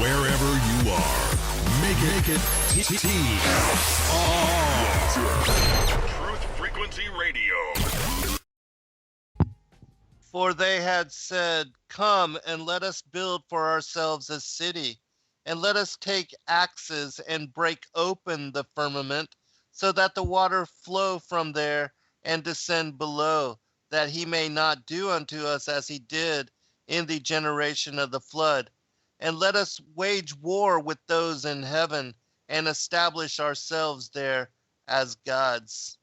Wherever you are, make it Truth Frequency Radio. For they had said, "Come and let us build for ourselves a city, and let us take axes and break open the firmament, so that the water flow from there and descend below, that he may not do unto us as he did in the generation of the flood. And let us wage war with those in heaven, and establish ourselves there as gods."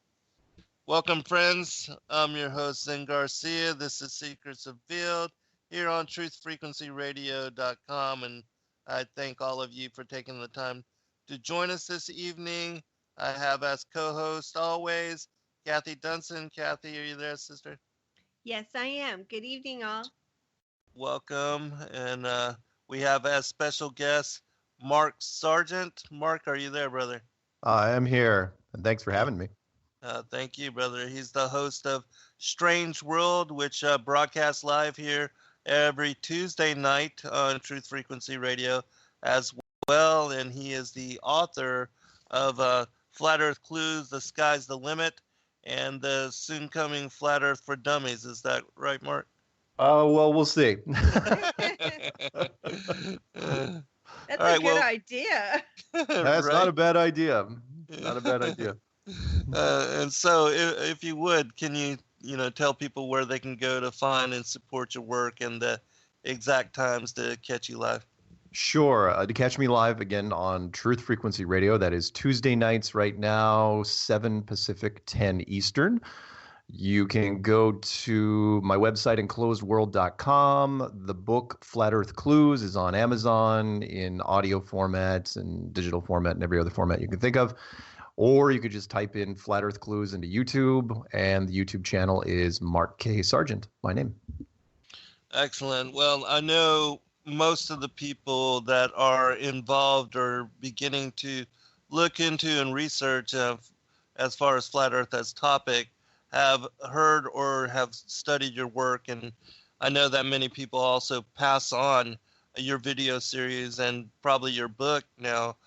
Welcome, friends. I'm your host, Zen Garcia. This is Secrets Revealed here on truthfrequencyradio.com, and I thank all of you for taking the time to join us this evening. I have as co-host always Cathy Dunson. Cathy, are you there, sister? Yes, I am. Good evening, all. Welcome. And we have as special guest Mark Sargent. Mark, are you there, brother? I am here, and thanks for having me. Thank you, brother. He's the host of Strange World, which broadcasts live here every Tuesday night on Truth Frequency Radio as well. And he is the author of Flat Earth Clues, The Sky's the Limit, and the soon coming Flat Earth for Dummies. Is that right, Mark? Well, we'll see. That's a good idea. That's Right? not a bad idea. Not a bad idea. And so, if you would, can you tell people where they can go to find and support your work and the exact times to catch you live? Sure. To catch me live again on Truth Frequency Radio, that is Tuesday nights right now, 7 Pacific, 10 Eastern. You can go to my website, enclosedworld.com. The book, Flat Earth Clues, is on Amazon in audio formats and digital format and every other format you can think of. Or you could just type in Flat Earth Clues into YouTube, and the YouTube channel is Mark K. Sargent, my name. Excellent. Well, I know most of the people that are involved or beginning to look into and research as far as Flat Earth as topic have heard or have studied your work. And I know that many people also pass on your video series and probably your book now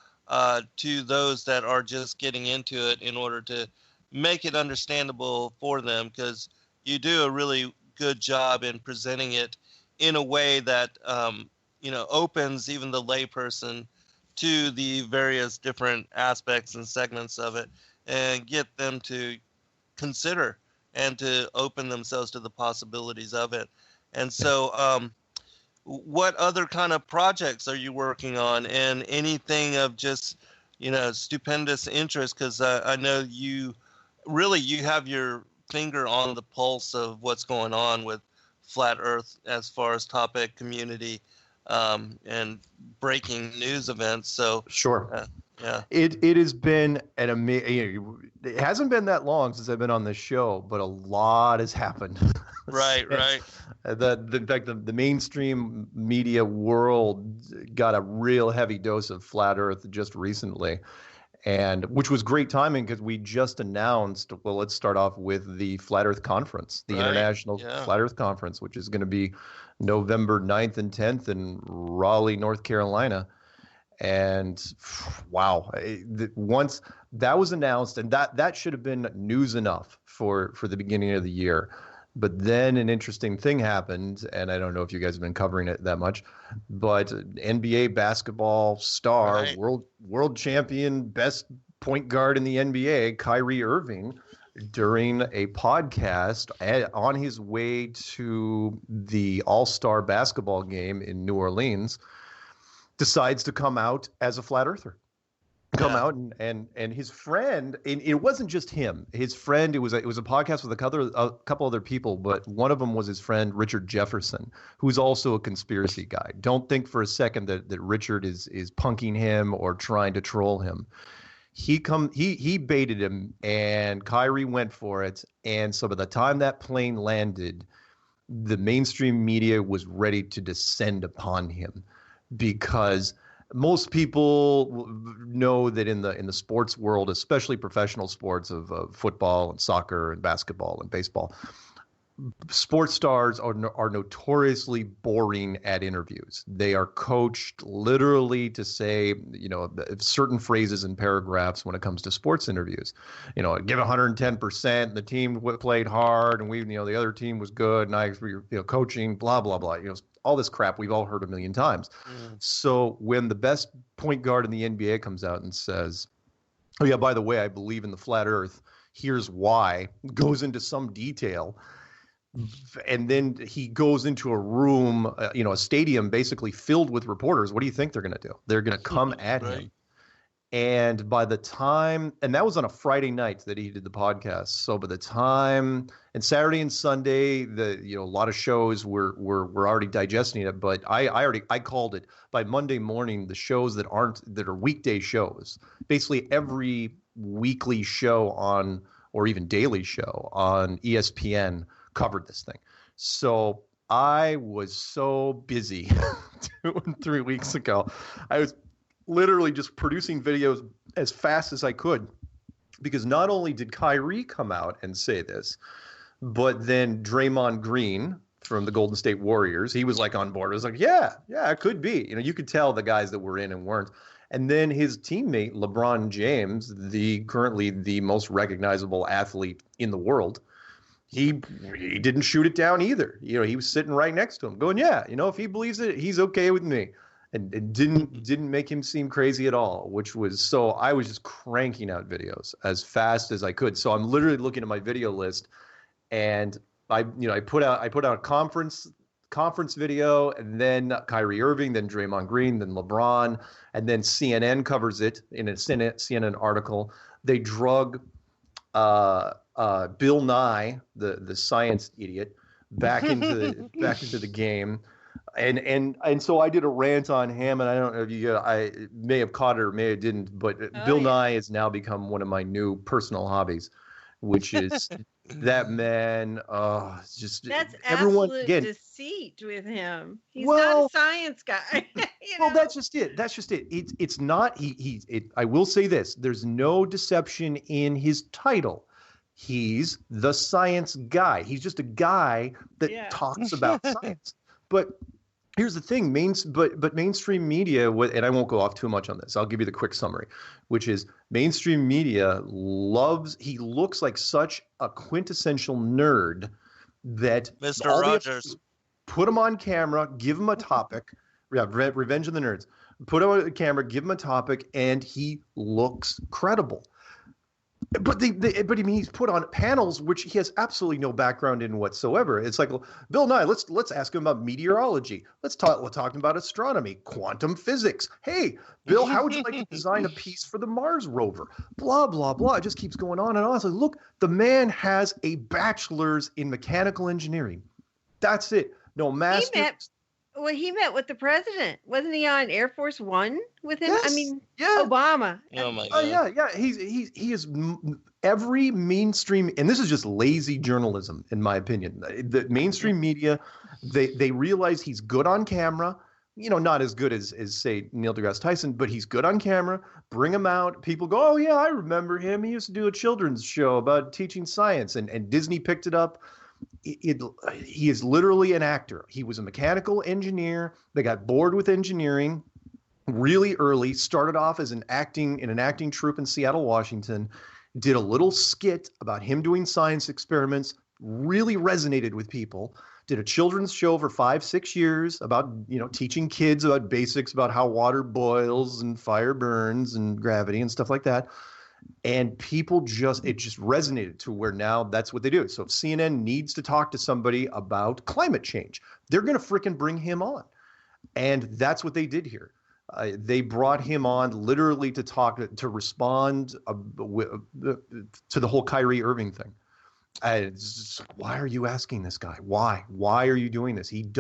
to those that are just getting into it in order to make it understandable for them, because you do a really good job in presenting it in a way that opens even the layperson to the various different aspects and segments of it, and get them to consider and to open themselves to the possibilities of it. And so what other kind of projects are you working on, and anything of just stupendous interest? Because I know you have your finger on the pulse of what's going on with Flat Earth as far as topic, community, and breaking news events. So Sure. Yeah. It has been an amazing. It hasn't been that long since I've been on this show, but a lot has happened. Right. In fact, the mainstream media world got a real heavy dose of Flat Earth just recently, and which was great timing because we just announced. Well, let's start off with the Flat Earth Conference, the International Flat Earth Conference, which is going to be November 9th and 10th in Raleigh, North Carolina. And wow, once that was announced, and that should have been news enough for the beginning of the year. But then an interesting thing happened, and I don't know if you guys have been covering it that much, but NBA basketball star, world champion, best point guard in the NBA, Kyrie Irving, during a podcast on his way to the All-Star basketball game in New Orleans, decides to come out as a flat earther. Out and his friend, and it wasn't just him. His friend, it was a podcast with a couple other people, but one of them was his friend Richard Jefferson, who's also a conspiracy guy. Don't think for a second that Richard is punking him or trying to troll him. He baited him, and Kyrie went for it. And so by the time that plane landed, the mainstream media was ready to descend upon him, because most people know that in the sports world, especially professional sports of football and soccer and basketball and baseball, sports stars are notoriously boring at interviews. They are coached literally to say, certain phrases and paragraphs when it comes to sports interviews. Give 110%. The team played hard, and the other team was good, and I, coaching, blah blah blah. All this crap we've all heard a million times. So when the best point guard in the NBA comes out and says, "Oh yeah, by the way, I believe in the flat Earth. Here's why," goes into some detail. And then he goes into a room, a stadium basically filled with reporters. What do you think they're going to do? They're going to come at him. And by the time, and that was on a Friday night that he did the podcast. So by the time, and Saturday and Sunday, a lot of shows were already digesting it. But I called it by Monday morning. The shows that are weekday shows, basically every weekly show or even daily show on ESPN covered this thing. So I was so busy 2 and 3 weeks ago. I was literally just producing videos as fast as I could, because not only did Kyrie come out and say this, but then Draymond Green from the Golden State Warriors, he was like on board. I was like, yeah, it could be. You could tell the guys that were in and weren't. And then his teammate, LeBron James, currently the most recognizable athlete in the world, he didn't shoot it down either. He was sitting right next to him going, yeah, if he believes it, he's okay with me. And it didn't make him seem crazy at all, so I was just cranking out videos as fast as I could. So I'm literally looking at my video list, and I put out a conference video, and then Kyrie Irving, then Draymond Green, then LeBron, and then CNN covers it in a CNN article. They drug Bill Nye, the science idiot, back into the game, and so I did a rant on him, and I don't know if I may have caught it or may have didn't, but Bill Nye has now become one of my new personal hobbies, which is that man. Just that's everyone absolute again. Deceit with him. He's not a science guy. Well, that's just it. It's not. I will say this: there's no deception in his title. He's the science guy. He's just a guy that talks about science. But here's the thing, mainstream media, and I won't go off too much on this. I'll give you the quick summary, which is mainstream media he looks like such a quintessential nerd that Mr. Rogers, put him on camera, give him a topic. Yeah, Revenge of the Nerds. Put him on camera, give him a topic, and he looks credible. But he's put on panels which he has absolutely no background in whatsoever. It's like, well, Bill Nye, let's ask him about meteorology. We're talking about astronomy, quantum physics. Hey, Bill, how would you like to design a piece for the Mars rover? Blah, blah, blah. It just keeps going on and on. So look, the man has a bachelor's in mechanical engineering. That's it. No master's. He met with the president. Wasn't he on Air Force One with him? Yes, I mean, yeah. Obama. Oh my God. Yeah. He is every mainstream, and this is just lazy journalism, in my opinion. The mainstream media, they realize he's good on camera. Not as good as say Neil deGrasse Tyson, but he's good on camera. Bring him out. People go, oh yeah, I remember him. He used to do a children's show about teaching science, and Disney picked it up. He is literally an actor. He was a mechanical engineer. They got bored with engineering really early, started off as in an acting troupe in Seattle, Washington, did a little skit about him doing science experiments, really resonated with people, did a children's show for 5-6 years about, teaching kids about basics about how water boils and fire burns and gravity and stuff like that. And it just resonated to where now that's what they do. So if CNN needs to talk to somebody about climate change, they're going to frickin' bring him on. And that's what they did here. They brought him on literally to respond to the whole Kyrie Irving thing. Why are you asking this guy? Why? Why are you doing this? He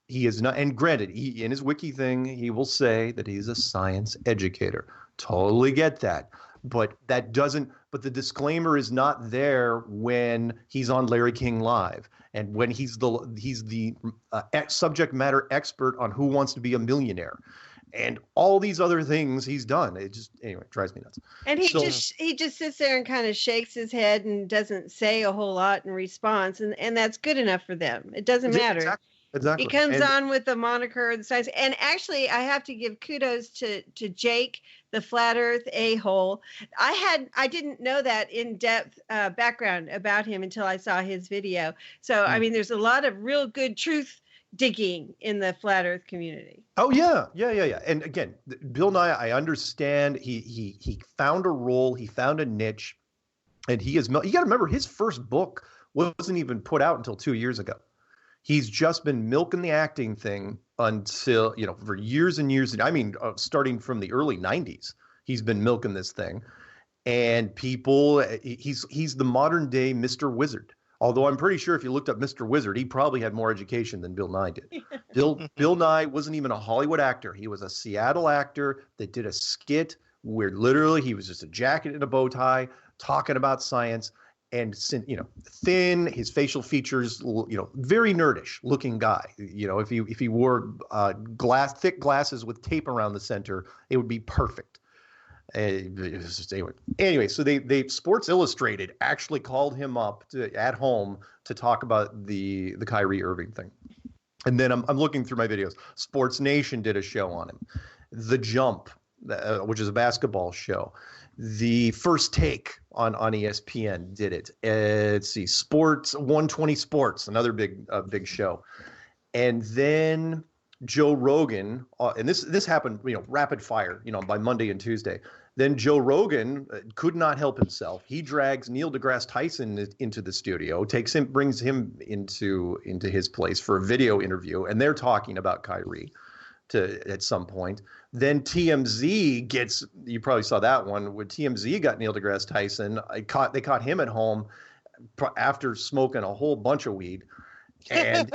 is not, and granted, in his wiki thing, he will say that he's a science educator. Totally get that. But the disclaimer is not there when he's on Larry King Live and when he's the subject matter expert on Who Wants to Be a Millionaire. and all these other things he's done. It just, anyway, drives me nuts. And he just sits there and kind of shakes his head and doesn't say a whole lot in response, and that's good enough for them. It doesn't matter. Exactly. He comes on with the moniker, the size, and actually, I have to give kudos to Jake, the flat Earth a-hole. I didn't know that in-depth background about him until I saw his video. So I mean, there's a lot of real good truth digging in the flat Earth community. Oh yeah. And again, Bill Nye, I understand he found a role, he found a niche, and you got to remember his first book wasn't even put out until 2 years ago. He's just been milking the acting thing until, for years and years. I mean, starting from the early 90s, he's been milking this thing. And he's the modern day Mr. Wizard. Although I'm pretty sure if you looked up Mr. Wizard, he probably had more education than Bill Nye did. Bill Nye wasn't even a Hollywood actor. He was a Seattle actor that did a skit where literally he was just a jacket and a bow tie talking about science. And thin, his facial features, very nerdish looking guy. If he wore thick glasses with tape around the center, it would be perfect. Anyway, so they Sports Illustrated actually called him up at home to talk about the Kyrie Irving thing. And then I'm looking through my videos. Sports Nation did a show on him. The Jump, which is a basketball show. The First Take on ESPN did it. Let's see, 120 Sports, another big show. And then Joe Rogan, and this happened, rapid fire, by Monday and Tuesday. Then Joe Rogan could not help himself. He drags Neil deGrasse Tyson into the studio, brings him into his place for a video interview, and they're talking about Kyrie at some point. Then TMZ you probably saw that one, when TMZ got Neil deGrasse Tyson. They caught him at home after smoking a whole bunch of weed. And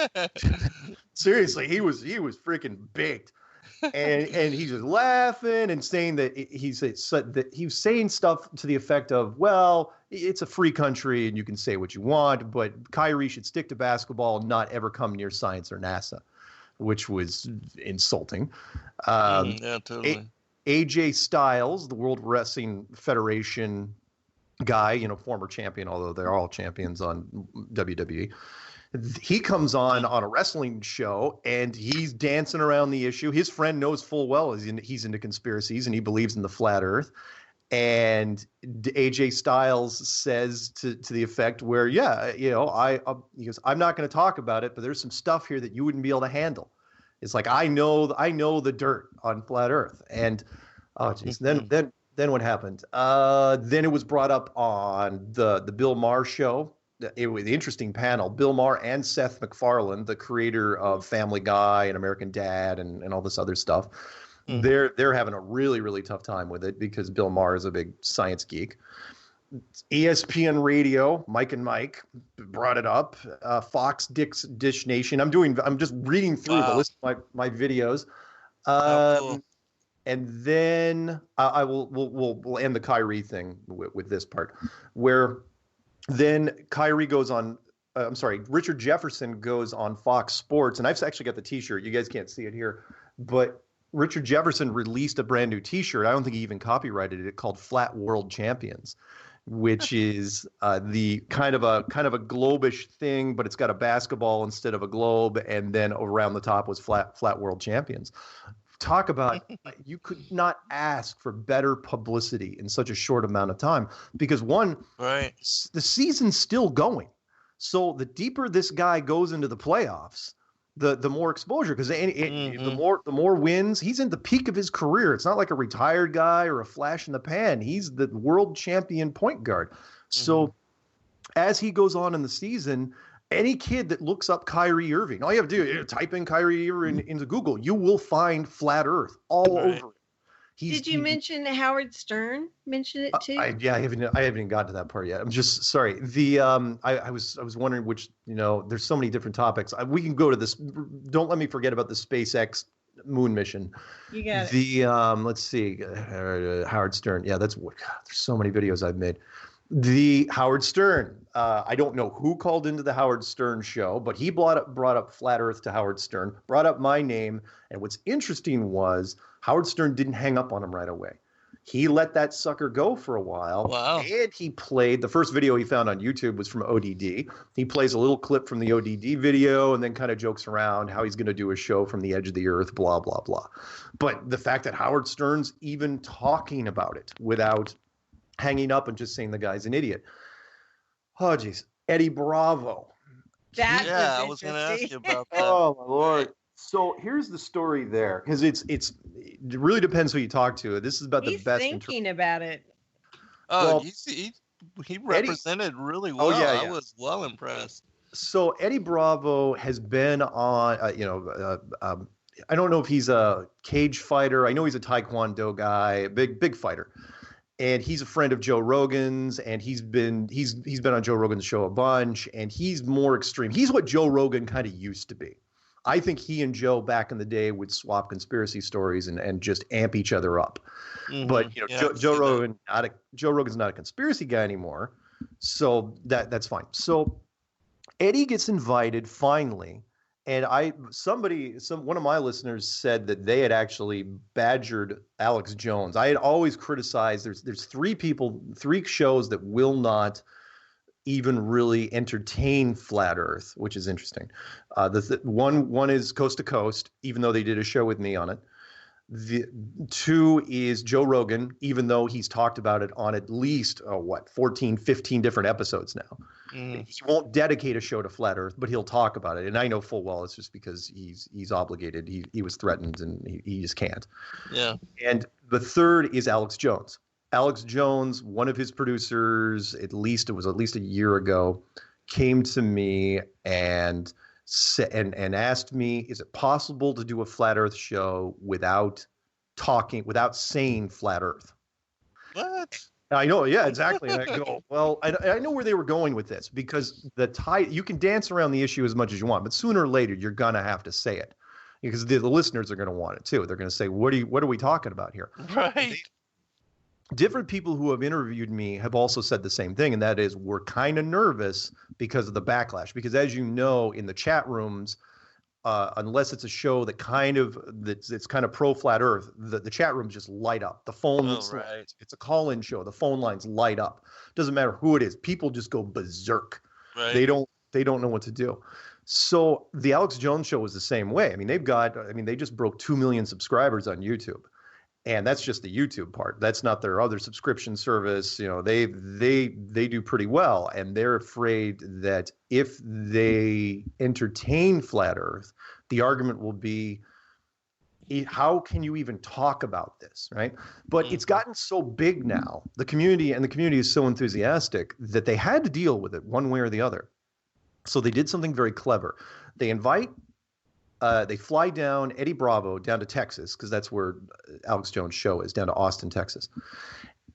seriously, he was freaking baked. And he's just laughing and saying that he was saying stuff to the effect of, well, it's a free country and you can say what you want, but Kyrie should stick to basketball and not ever come near science or NASA, which was insulting. Yeah, totally. AJ Styles, the World Wrestling Federation guy, former champion, although they're all champions on WWE. He comes on a wrestling show and he's dancing around the issue. His friend knows full well he's into conspiracies and he believes in the flat Earth. And AJ Styles says to the effect where, he goes, I'm not going to talk about it, but there's some stuff here that you wouldn't be able to handle. It's like, I know the dirt on flat Earth. And oh geez, then what happened? Then it was brought up on the Bill Maher show. It was the interesting panel. Bill Maher and Seth MacFarlane, the creator of Family Guy and American Dad and all this other stuff. They're having a really, really tough time with it because Bill Maher is a big science geek. ESPN Radio, Mike and Mike brought it up. Fox, Dish Nation. I'm just reading through the list of my videos. Cool. And then we'll end the Kyrie thing with this part, where then Kyrie goes on. Richard Jefferson goes on Fox Sports, and I've actually got the T-shirt. You guys can't see it here, but Richard Jefferson released a brand new T-shirt. I don't think he even copyrighted it, called Flat World Champions, which is the kind of a globish thing, but it's got a basketball instead of a globe, and then around the top was Flat World Champions. Talk about, you could not ask for better publicity in such a short amount of time, because the season's still going. So the deeper this guy goes into the playoffs, the more exposure, because the more wins, he's in the peak of his career. It's not like a retired guy or a flash in the pan. He's the world champion point guard. So as he goes on in the season, any kid that looks up Kyrie Irving, all you have to do is type in Kyrie Irving into Google. You will find flat Earth all over it. Did you mention Howard Stern? Mention it too? I haven't even gotten to that part yet. I'm just sorry. I was wondering which, there's so many different topics. We can go to this. Don't let me forget about the SpaceX moon mission. You got it. Let's see, Howard Stern. Yeah, there's so many videos I've made. The Howard Stern. I don't know who called into the Howard Stern show, but he brought up Flat Earth to Howard Stern, brought up my name. And what's interesting was Howard Stern didn't hang up on him right away. He let that sucker go for a while. Wow. And he played, the first video he found on YouTube was from ODD. He plays a little clip from the ODD video and then kind of jokes around how he's going to do a show from the edge of the earth, blah, blah, blah. But the fact that Howard Stern's even talking about it without hanging up and just saying the guy's an idiot. Oh, geez. Eddie Bravo. That Yeah, I was was going to ask you interesting. about that. Oh, my Lord. So here's the story there, because it really depends who you talk to. This is about He's the best. thinking about it. Oh, Well, he represented really well. yeah. I was well impressed. So Eddie Bravo has been on, I don't know if he's a cage fighter. I know he's a Taekwondo guy, big fighter. And he's a friend of Joe Rogan's, and he's been on Joe Rogan's show a bunch, and he's more extreme. He's what Joe Rogan kind of used to be. I think he and Joe back in the day would swap conspiracy stories and just amp each other up. Mhm. But Yeah, Joe Rogan's not a conspiracy guy anymore, so that's fine. So Eddie gets invited finally, and one of my listeners said that they had actually badgered Alex Jones. I had always criticized. There's three shows that will not even really entertain Flat Earth, which is interesting. One is Coast to Coast, even though they did a show with me on it. The two is Joe Rogan, even though he's talked about it on at least 14, 15 different episodes now. Mhm. He won't dedicate a show to Flat Earth, but he'll talk about it. And I know full well it's just because he's obligated. He was threatened and he just can't. Yeah. And the third is Alex Jones. Alex Jones, one of his producers, it was at least a year ago, came to me and asked me, is it possible to do a Flat Earth show without saying Flat Earth? What? I know, yeah, exactly. And I go, well, I know where they were going with this, because you can dance around the issue as much as you want, but sooner or later you're gonna have to say it, because the listeners are gonna want it too. They're gonna say, what are we talking about here? Right. Different people who have interviewed me have also said the same thing, and that is we're kind of nervous because of the backlash. Because as you know, in the chat rooms, unless it's a show that's kind of pro Flat Earth, the chat rooms just light up. The phones, right. It's a call-in show. The phone lines light up. Doesn't matter who it is. People just go berserk. Right. They don't know what to do. So the Alex Jones show was the same way. I mean, they just broke 2 million subscribers on YouTube. And that's just the YouTube part. That's not their other subscription service. They do pretty well, and they're afraid that if they entertain Flat Earth, the argument will be, how can you even talk about this, right? But it's gotten so big now, the community is so enthusiastic that they had to deal with it one way or the other. So they did something very clever. They fly down Eddie Bravo down to Texas, because that's where Alex Jones' show is, down to Austin, Texas.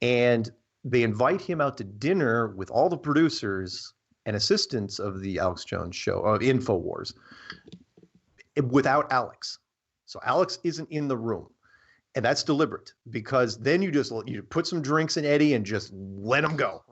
And they invite him out to dinner with all the producers and assistants of the Alex Jones show, of InfoWars, without Alex. So Alex isn't in the room. And that's deliberate, because then you put some drinks in Eddie and just let him go.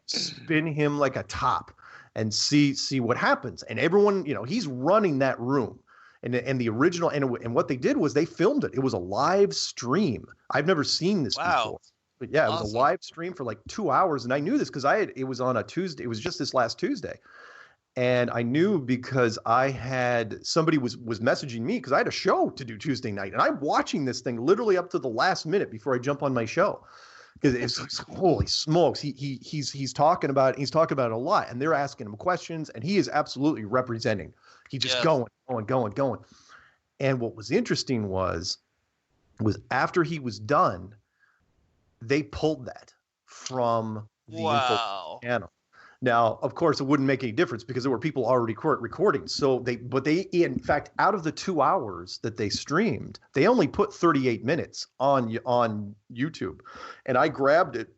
Spin him like a top and see what happens. And everyone, he's running that room. And the original, and what they did was they filmed it. It was a live stream. I've never seen this before. But yeah, it was a live stream for like 2 hours. And I knew this because it was on a Tuesday. It was just this last Tuesday. And I knew because somebody was messaging me, because I had a show to do Tuesday night. And I'm watching this thing literally up to the last minute before I jump on my show. Because it's holy smokes, he's talking about it a lot, and they're asking him questions, and he is absolutely representing. He's just going. And what was interesting was after he was done, they pulled that from the info channel. Now, of course, it wouldn't make any difference because there were people already recording. So they, in fact, out of the 2 hours that they streamed, they only put 38 minutes on YouTube. And I grabbed it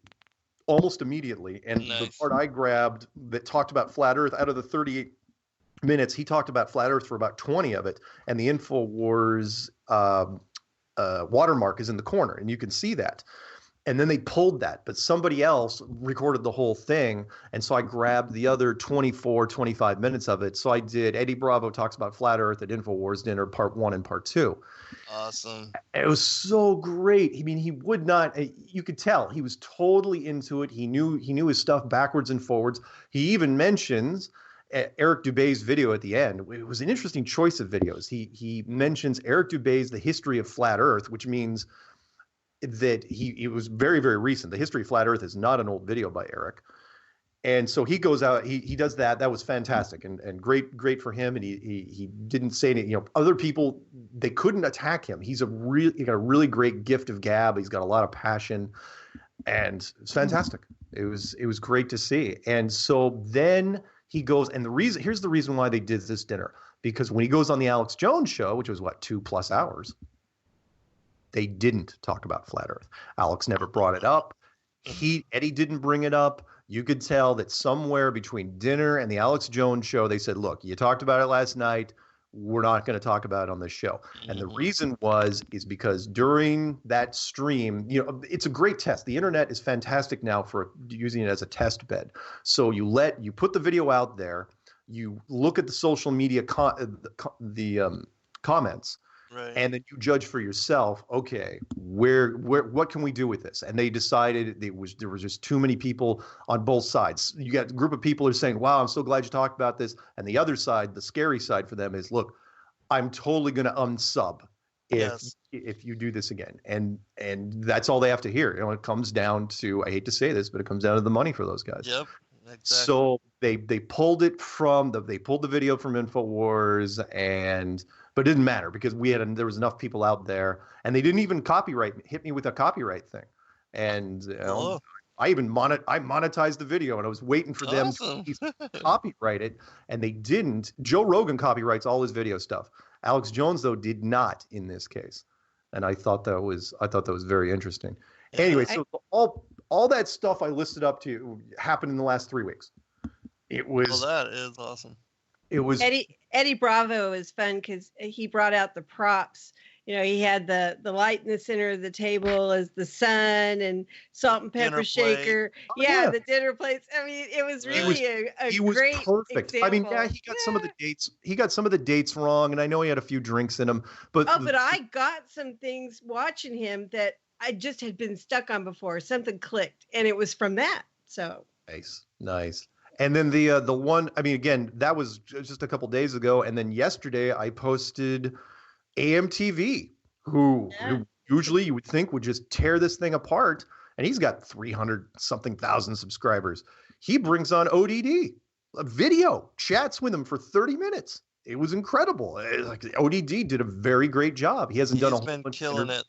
almost immediately. And the part I grabbed that talked about Flat Earth, out of the 38 minutes, he talked about Flat Earth for about 20 of it. And the InfoWars watermark is in the corner, and you can see that. And then they pulled that, but somebody else recorded the whole thing. And so I grabbed the other 24, 25 minutes of it. So I did Eddie Bravo Talks About Flat Earth at InfoWars Dinner, part 1 and part 2. Awesome. It was so great. I mean, he would not, you could tell he was totally into it. He knew his stuff backwards and forwards. He even mentions Eric Dubé's video at the end. It was an interesting choice of videos. He mentions Eric Dubé's The History of Flat Earth, which means that it was very, very recent. The History of Flat Earth is not an old video by Eric. And so he goes out, he does that. That was fantastic and great for him. And he didn't say anything. You know, other people, they couldn't attack him. He got a really great gift of gab. He's got a lot of passion, and it's fantastic. It was great to see. And so then he goes, and here's the reason why they did this dinner, because when he goes on the Alex Jones show, which was 2+ hours, they didn't talk about flat Earth. Alex never brought it up. Eddie didn't bring it up. You could tell that somewhere between dinner and the Alex Jones show, they said, look, you talked about it last night. We're not going to talk about it on this show. And the reason is because during that stream, you know, it's a great test. The internet is fantastic now for using it as a test bed. So you put the video out there, you look at the social media comments, Right. and then you judge for yourself. Okay, what can we do with this? And they decided there was just too many people on both sides. You got a group of people who are saying, "Wow, I'm so glad you talked about this," and the other side, the scary side for them is, "Look, I'm totally going to unsub if you do this again." And that's all they have to hear. You know, it comes down to, I hate to say this, but it comes down to the money for those guys. Yep. Exactly. So they pulled the video from InfoWars, but it didn't matter because there was enough people out there, and they didn't even hit me with a copyright thing. And I monetized the video, and I was waiting for them to copyright it, and they didn't. Joe Rogan copyrights all his video stuff. Alex Jones, though, did not in this case, and I thought that was very interesting. Anyway, so all that stuff I listed up to you happened in the last 3 weeks. It was. Well, that is awesome. It was Eddie Bravo was fun because he brought out the props. You know, he had the light in the center of the table as the sun and salt and pepper shaker. The dinner plates. I mean, it was really a great perfect. example. I mean, he got some of the dates. He got some of the dates wrong, and I know he had a few drinks in him. But I got some things watching him that I just had been stuck on before. Something clicked, and it was from that. So nice. And then the one, I mean, again, that was just a couple days ago. And then yesterday I posted AMTV, who usually you would think would just tear this thing apart. And he's got 300-something thousand subscribers. He brings on ODD, a video, chats with him for 30 minutes. It was incredible. Like ODD did a very great job. He hasn't done a whole bunch killing it.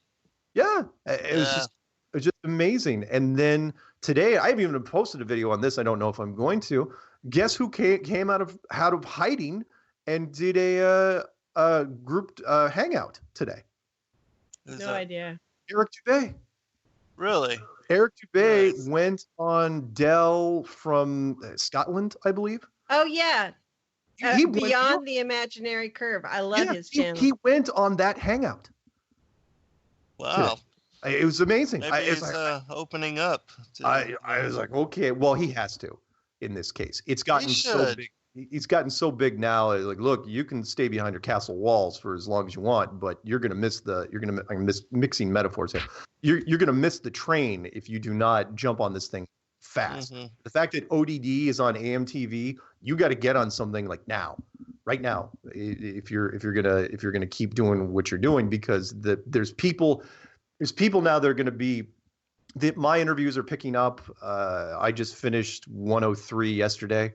Yeah. It was just amazing. And then today, I haven't even posted a video on this. I don't know if I'm going to. Guess who came out of hiding and did a group hangout today? No idea. Eric Dubé. Really? Eric Dubé went on Dell from Scotland, I believe. Oh, yeah. He Beyond the Imaginary Curve. I love his channel. He went on that hangout. Wow. It was amazing. Maybe it's opening up. I was like, okay, well, he has to in this case. It's gotten so big. He's gotten so big now. Like, look, you can stay behind your castle walls for as long as you want, but you're going to miss I'm mixing metaphors here. You're going to miss the train if you do not jump on this thing fast. Mm-hmm. The fact that ODD is on AMTV, you got to get on something like right now, if you're gonna keep doing what you're doing, because there's people now that are going to be my interviews are picking up. I just finished 103 yesterday,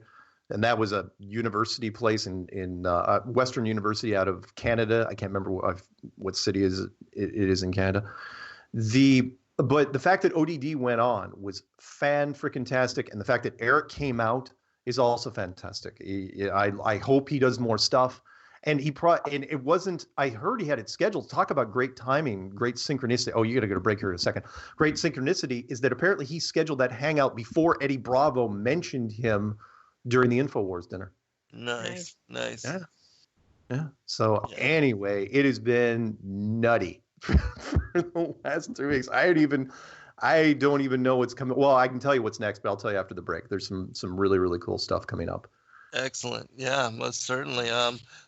and that was a university place in Western University out of Canada. I can't remember what city it is in Canada. But the fact that ODD went on was fan-freaking-tastic, and the fact that Eric came out is also fantastic. I hope he does more stuff. And it wasn't, I heard he had it scheduled. Talk about great timing, great synchronicity. Oh, you got to go to break here in a second. Great synchronicity is that apparently he scheduled that hangout before Eddie Bravo mentioned him during the InfoWars dinner. Nice. Yeah. So anyway, it has been nutty for the last 3 weeks. I don't even know what's coming. Well, I can tell you what's next, but I'll tell you after the break. There's some really, really cool stuff coming up. Excellent. Yeah, most certainly.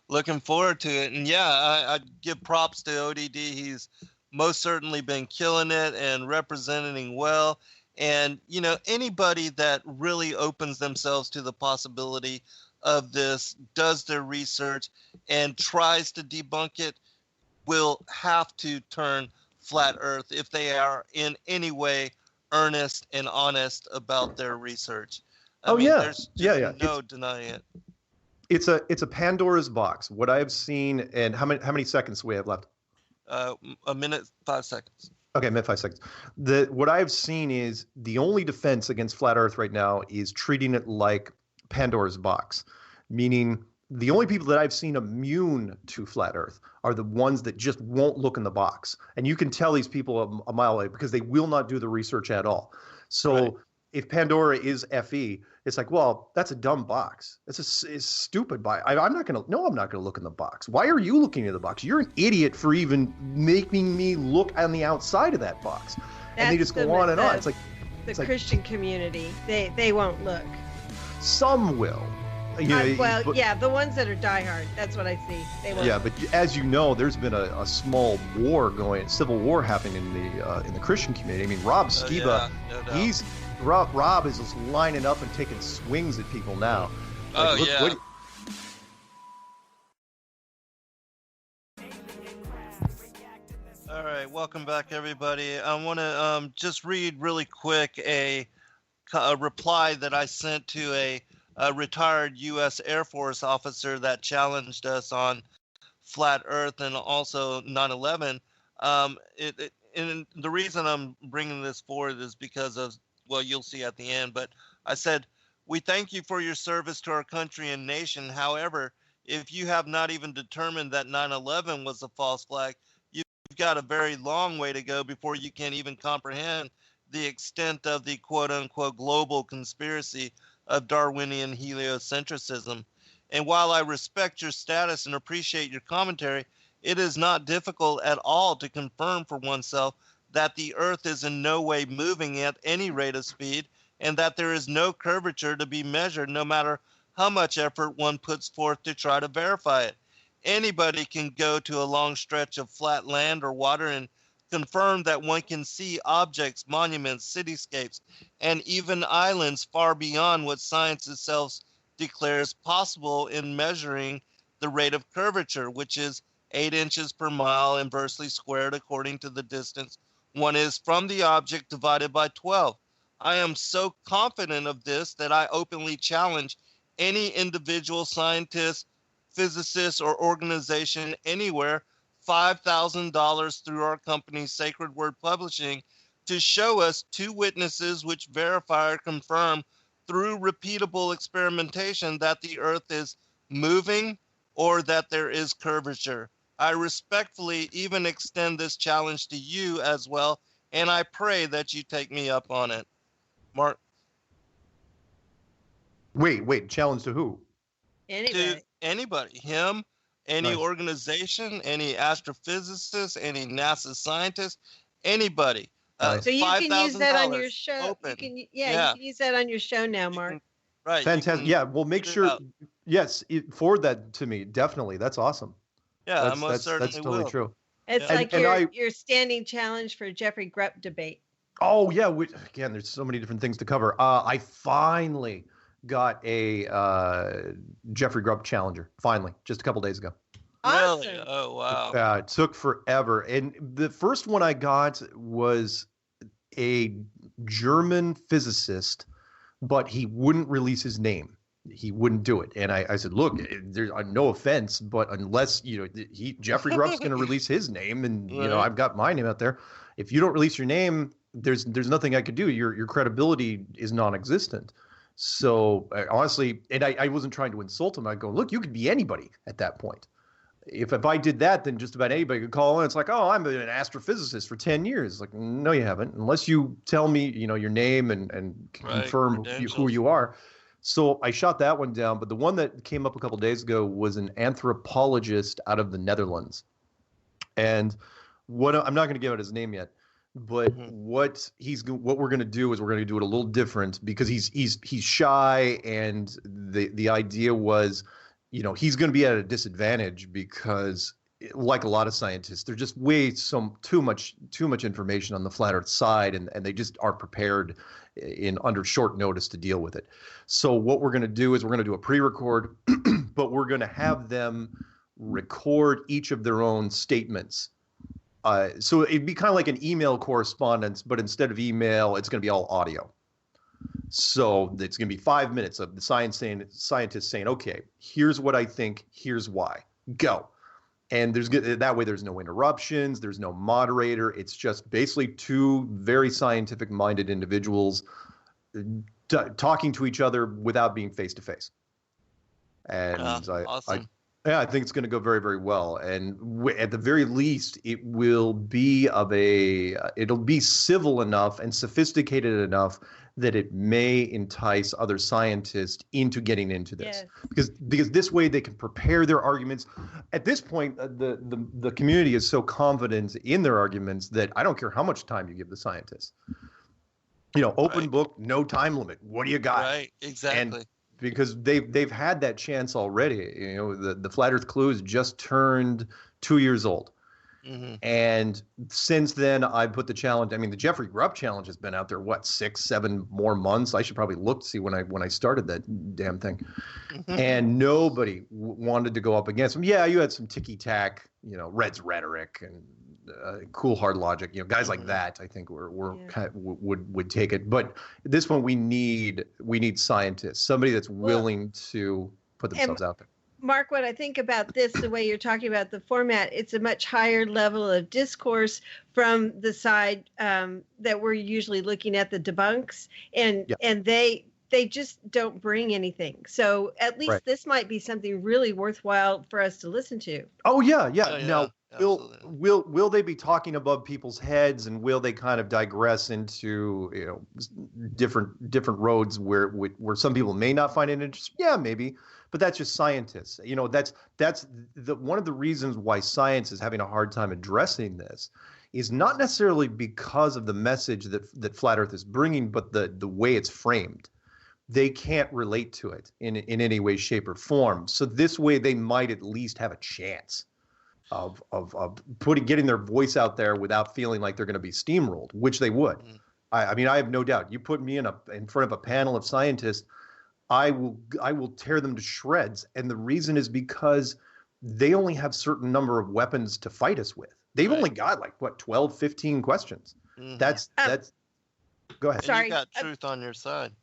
Looking forward to it. And yeah, I give props to ODD. He's most certainly been killing it and representing well. And, you know, anybody that really opens themselves to the possibility of this, does their research, and tries to debunk it will have to turn flat Earth if they are in any way earnest and honest about their research. I mean, there's just no denying it. It's a Pandora's box. What I've seen, and how many seconds do we have left? A minute, 5 seconds. Okay, a minute, 5 seconds. What I've seen is the only defense against flat Earth right now is treating it like Pandora's box, meaning the only people that I've seen immune to flat Earth are the ones that just won't look in the box. And you can tell these people a mile away because they will not do the research at all. So right. If Pandora is FE, it's like, well, that's a dumb box. It's stupid box. I'm not going to look in the box. Why are you looking in the box? You're an idiot for even making me look on the outside of that box. And they just go on and on. It's like the Christian community, they won't look. Some will. The ones that are diehard, that's what I see. They won't. Yeah, but as you know, there's been a small war civil war happening in the Christian community. I mean, Rob Skiba, Rob is just lining up and taking swings at people now. Like, All right, welcome back, everybody. I want to just read really quick a reply that I sent to a retired U.S. Air Force officer that challenged us on flat Earth and also 9/11. And the reason I'm bringing this forward is because of, well, you'll see at the end, but I said, we thank you for your service to our country and nation. However, if you have not even determined that 9/11 was a false flag, you've got a very long way to go before you can even comprehend the extent of the quote unquote global conspiracy of Darwinian heliocentrism. And while I respect your status and appreciate your commentary, it is not difficult at all to confirm for oneself that the Earth is in no way moving at any rate of speed, and that there is no curvature to be measured no matter how much effort one puts forth to try to verify it. Anybody can go to a long stretch of flat land or water and confirm that one can see objects, monuments, cityscapes, and even islands far beyond what science itself declares possible in measuring the rate of curvature, which is 8 inches per mile inversely squared according to the distance one is from the object divided by 12. I am so confident of this that I openly challenge any individual scientist, physicist, or organization anywhere $5,000 through our company, Sacred Word Publishing, to show us 2 witnesses which verify or confirm through repeatable experimentation that the Earth is moving or that there is curvature. I respectfully even extend this challenge to you as well, and I pray that you take me up on it. Mark? Wait, challenge to who? Anybody. To anybody. Him, any organization, any astrophysicist, any NASA scientist, anybody. So you can use that on your show. Open. You can use that on your show now, Mark. Right. Fantastic. Yeah, well, make sure. Yes, forward that to me. Definitely. That's awesome. Yeah, I most certainly that's totally will. true. It's like your standing challenge for Jeffrey Grupp debate. Oh yeah, again, there's so many different things to cover. I finally got a Jeffrey Grupp challenger. Finally, just a couple days ago. Awesome. Really? Oh wow. It took forever, and the first one I got was a German physicist, but he wouldn't release his name. He wouldn't do it. And I said, look, there's no offense, but unless, Jeffrey Grupp's going to release his name and, I've got my name out there. If you don't release your name, there's nothing I could do. Your credibility is non-existent. So honestly, and I wasn't trying to insult him. I go, look, you could be anybody at that point. If I did that, then just about anybody could call in. It's like, oh, I'm an astrophysicist for 10 years. Like, no, you haven't. Unless you tell me, your name and confirm who you are. So I shot that one down, but the one that came up a couple of days ago was an anthropologist out of the Netherlands. And I'm not going to give out his name yet, But what we're going to do is we're going to do it a little different because he's shy, and the idea was, he's going to be at a disadvantage because, like a lot of scientists, there's just too much information on the flat Earth side, and they just aren't prepared under short notice to deal with it. So what we're going to do is we're going to do a pre-record, but we're going to have them record each of their own statements. So it'd be kind of like an email correspondence, but instead of email, it's going to be all audio. So it's going to be 5 minutes of the scientist saying, okay, here's what I think, here's why, go. And that way there's no interruptions, there's no moderator. It's just basically two very scientific-minded individuals talking to each other without being face-to-face. And awesome. I think it's going to go very, very well. And at the very least, it will be it'll be civil enough and sophisticated enough that it may entice other scientists into getting into this. Yes. Because this way they can prepare their arguments. At this point, the community is so confident in their arguments that I don't care how much time you give the scientists. Open book, no time limit. What do you got? Right, exactly. And because they've had that chance already. The Flat Earth Clue has just turned 2 years old. Mm-hmm. And since then, I put the challenge. I mean, the Jeffrey Grubb challenge has been out there, 6-7 more months. I should probably look to see when I started that damn thing. Mm-hmm. And nobody wanted to go up against him. Yeah, you had some ticky-tack, Red's rhetoric and cool hard logic. Guys like that, I think kind of would take it. But this one, we need scientists, somebody that's willing to put themselves out there. Mark, what I think about this, the way you're talking about the format, it's a much higher level of discourse from the side that we're usually looking at the debunks, and they just don't bring anything. So at least this might be something really worthwhile for us to listen to. Oh yeah. Now, will they be talking above people's heads, and will they kind of digress into different roads where some people may not find it interesting? Yeah, maybe. But that's just scientists. That's one of the reasons why science is having a hard time addressing this is not necessarily because of the message that Flat Earth is bringing, but the way it's framed. They can't relate to it in any way, shape, or form. So this way, they might at least have a chance of getting their voice out there without feeling like they're going to be steamrolled, which they would. I mean, I have no doubt. You put me in front of a panel of scientists, I will tear them to shreds. And the reason is because they only have certain number of weapons to fight us with. They've only got 12, 15 questions. Mm-hmm. That's go ahead. Sorry. You got truth on your side.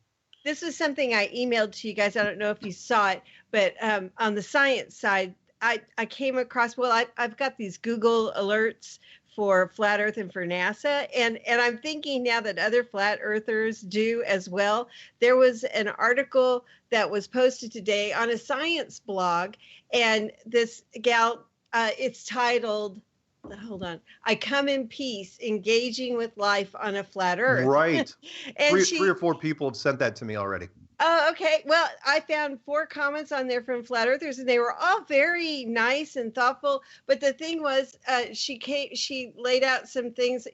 This is something I emailed to you guys. I don't know if you saw it, but on the science side, I came across, I've got these Google alerts for Flat Earth and for NASA. And I'm thinking now that other flat earthers do as well. There was an article that was posted today on a science blog, and this gal, it's titled, hold on, I Come in Peace, Engaging with Life on a Flat Earth. Right. And three or four people have sent that to me already. Oh, okay. Well, I found 4 comments on there from flat earthers, and they were all very nice and thoughtful. But the thing was, she laid out some things,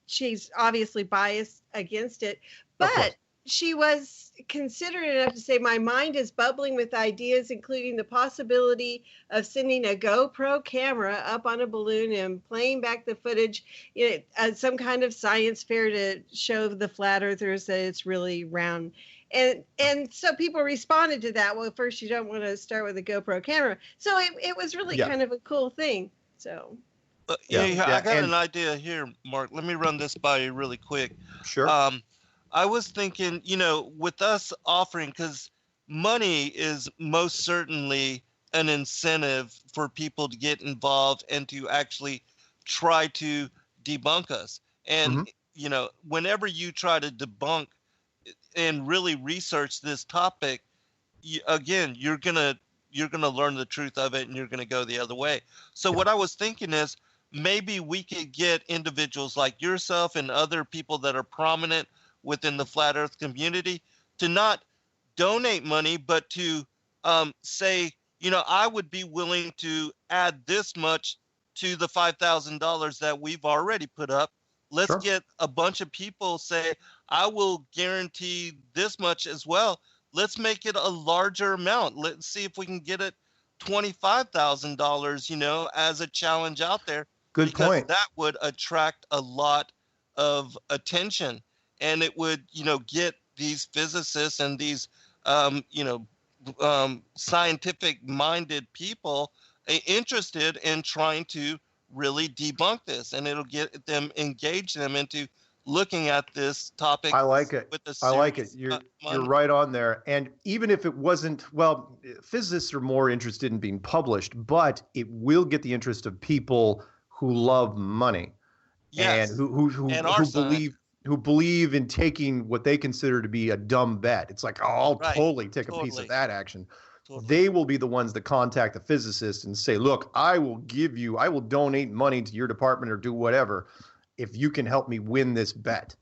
she's obviously biased against it, but she was considerate enough to say, my mind is bubbling with ideas, including the possibility of sending a GoPro camera up on a balloon and playing back the footage, some kind of science fair to show the flat earthers that it's really round. And so people responded to that. Well, first, you don't want to start with a GoPro camera. So it was really kind of a cool thing. So. I got an idea here, Mark. Let me run this by you really quick. Sure. I was thinking, with us offering, because money is most certainly an incentive for people to get involved and to actually try to debunk us. And, whenever you try to debunk and really research this topic, you're gonna learn the truth of it, and you're gonna go the other way. So what I was thinking is maybe we could get individuals like yourself and other people that are prominent within the flat Earth community to not donate money, but to say, I would be willing to add this much to the $5,000 that we've already put up Let's Sure. get a bunch of people say, I will guarantee this much as well. Let's make it a larger amount. Let's see if we can get it $25,000, as a challenge out there. Good because point. that would attract a lot of attention, and it would, get these physicists and these, scientific-minded people interested in trying to really debunk this, and it'll get them engage them into looking at this topic. I like it. With a I like it. serious You're right on there. And even if it wasn't, well, physicists are more interested in being published, but it will get the interest of people who love money, Yes. and who believe in taking what they consider to be a dumb bet. It's like, oh, I'll Right. totally take a piece Totally. of that action. Totally. They will be the ones that contact the physicist and say, look, I will donate money to your department or do whatever if you can help me win this bet.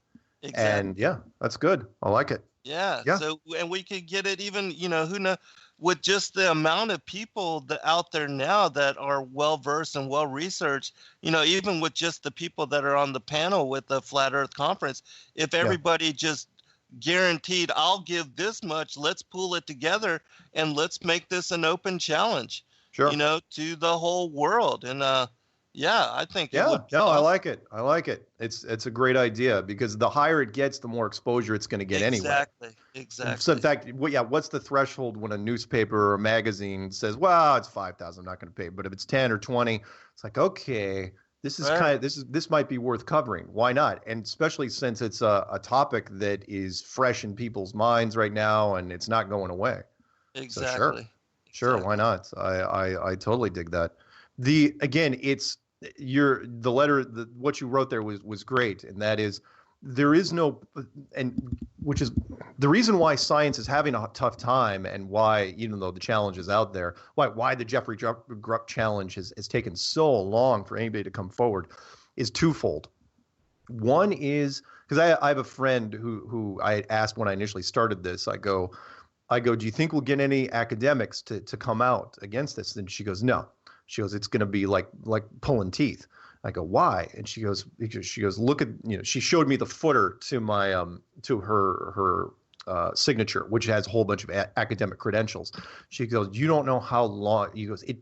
Exactly. And yeah, that's good. I like it. Yeah. Yeah. So, and we could get it even, who knows, with just the amount of people that out there now that are well versed and well researched, even with just the people that are on the panel with the Flat Earth Conference, if everybody just guaranteed, I'll give this much, let's pool it together and let's make this an open challenge, Sure. to the whole world. And I think it would be I awesome. like it. I like it. It's a great idea because the higher it gets, the more exposure it's going to get anyway. Exactly. So in fact, what's the threshold when a newspaper or a magazine says, well, it's 5,000, I'm not going to pay. But if it's 10 or 20, it's like, okay, this is Right. this might be worth covering. Why not? And especially since it's a topic that is fresh in people's minds right now and it's not going away. Exactly. Sure, Exactly. why not? I totally dig that. The letter, what you wrote there was great, and that is there is no, and which is the reason why science is having a tough time, and why, even though the challenge is out there, why the Jeffrey Grupp challenge has taken so long for anybody to come forward, is twofold. One is because I have a friend who I asked when I initially started this. I go, do you think we'll get any academics to come out against this? And she goes, no. She goes, it's going to be like pulling teeth. I go, why? And she goes, look at, she showed me the footer to my to her signature, which has a whole bunch of academic credentials. She goes, you don't know how long.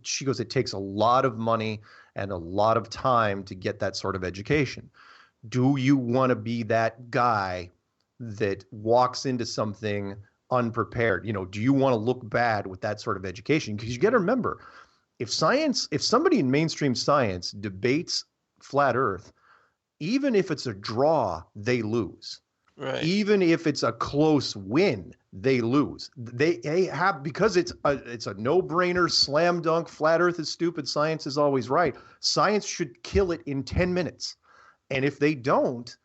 She goes, it takes a lot of money and a lot of time to get that sort of education. Do you want to be that guy that walks into something unprepared? Do you want to look bad with that sort of education? Because you got to remember, if somebody in mainstream science debates flat Earth, even if it's a draw, they lose. Right. Even if it's a close win, they lose. They have, because it's a no-brainer, slam dunk, flat Earth is stupid, science is always right. Science should kill it in 10 minutes. And if they don't,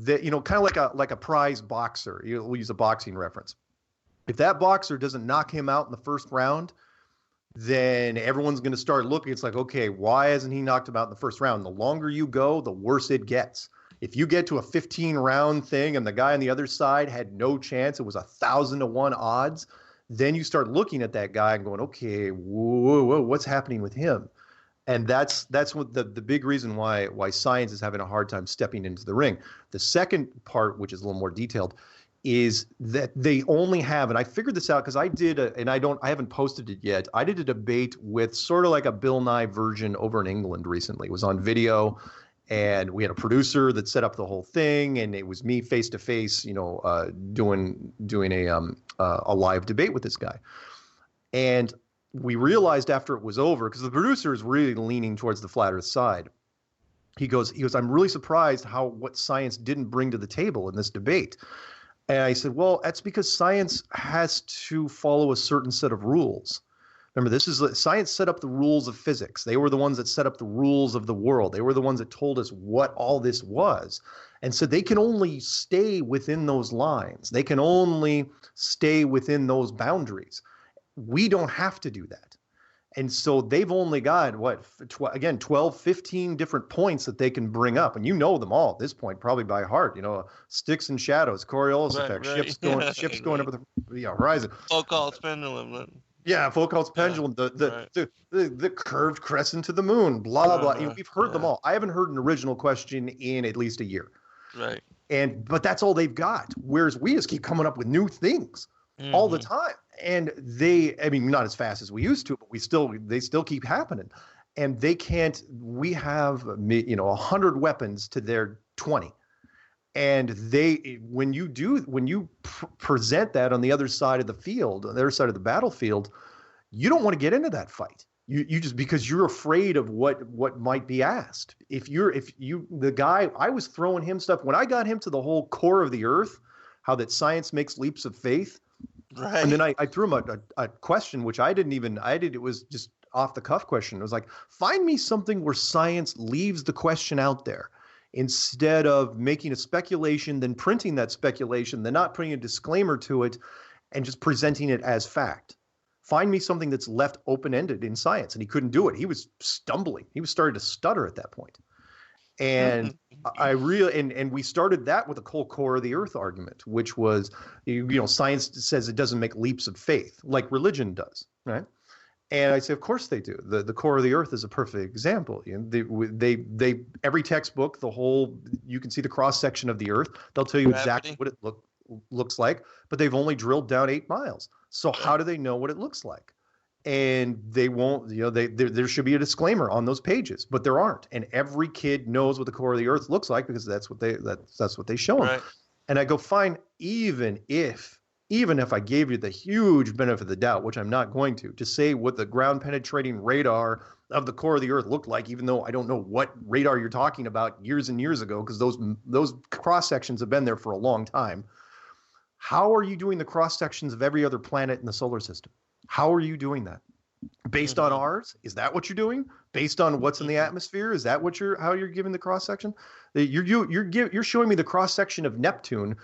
kind of like a prize boxer. We'll use a boxing reference. If that boxer doesn't knock him out in the first round, then everyone's going to start looking. It's like, okay, why hasn't he knocked him out in the first round? The longer you go, the worse it gets. If you get to a 15-round thing and the guy on the other side had no chance, it was 1,000-to-1 odds, then you start looking at that guy and going, okay, whoa, what's happening with him? And that's what the big reason why science is having a hard time stepping into the ring. The second part, which is a little more detailed, is that they only have, and I figured this out because I haven't posted it yet. I did a debate with sort of like a Bill Nye version over in England recently. It was on video, and we had a producer that set up the whole thing, and it was me face to face, doing a live debate with this guy. And we realized after it was over, because the producer is really leaning towards the flat Earth side. He goes, I'm really surprised what science didn't bring to the table in this debate. And I said, well, that's because science has to follow a certain set of rules. Remember, science set up the rules of physics. They were the ones that set up the rules of the world. They were the ones that told us what all this was. And so they can only stay within those lines. They can only stay within those boundaries. We don't have to do that. And so they've only got, 12, 15 different points that they can bring up. And you know them all at this point, probably by heart. Sticks and shadows, Coriolis effect, right. ships going over the horizon. So-called spendulum. Yeah, Foucault's pendulum, the curved crescent to the moon, blah blah. We've heard them all. I haven't heard an original question in at least a year. Right. But that's all they've got. Whereas we just keep coming up with new things all the time. And not as fast as we used to, but they still keep happening. And they can't. We have 100 weapons to their 20. And when you present that on the other side of the field, on the other side of the battlefield, you don't want to get into that fight. You just, because you're afraid of what might be asked. The guy, I was throwing him stuff when I got him to the whole core of the earth, how that science makes leaps of faith. Right. And then I threw him a question, which it was just off the cuff question. It was like, find me something where science leaves the question out there. Instead of making a speculation, then printing that speculation, then not putting a disclaimer to it, and just presenting it as fact. Find me something that's left open-ended in science. And he couldn't do it. He was stumbling. He was starting to stutter at that point. And we started that with a whole core of the earth argument, which was, science says it doesn't make leaps of faith like religion does, right? And I say, of course they do. The core of the earth is a perfect example. They every textbook, you can see the cross section of the earth. They'll tell you exactly what it looks like, but they've only drilled down 8 miles. So how do they know what it looks like? And they won't. There should be a disclaimer on those pages, but there aren't. And every kid knows what the core of the earth looks like because that's what they show them. Right. And I go, fine, even if I gave you the huge benefit of the doubt, which I'm not going to say what the ground penetrating radar of the core of the earth looked like, even though I don't know what radar you're talking about years and years ago, because those cross sections have been there for a long time. How are you doing the cross sections of every other planet in the solar system? How are you doing that? Based on ours? Is that what you're doing? Based on what's in the atmosphere? Is that how you're giving the cross section? You're showing me the cross section of Neptune,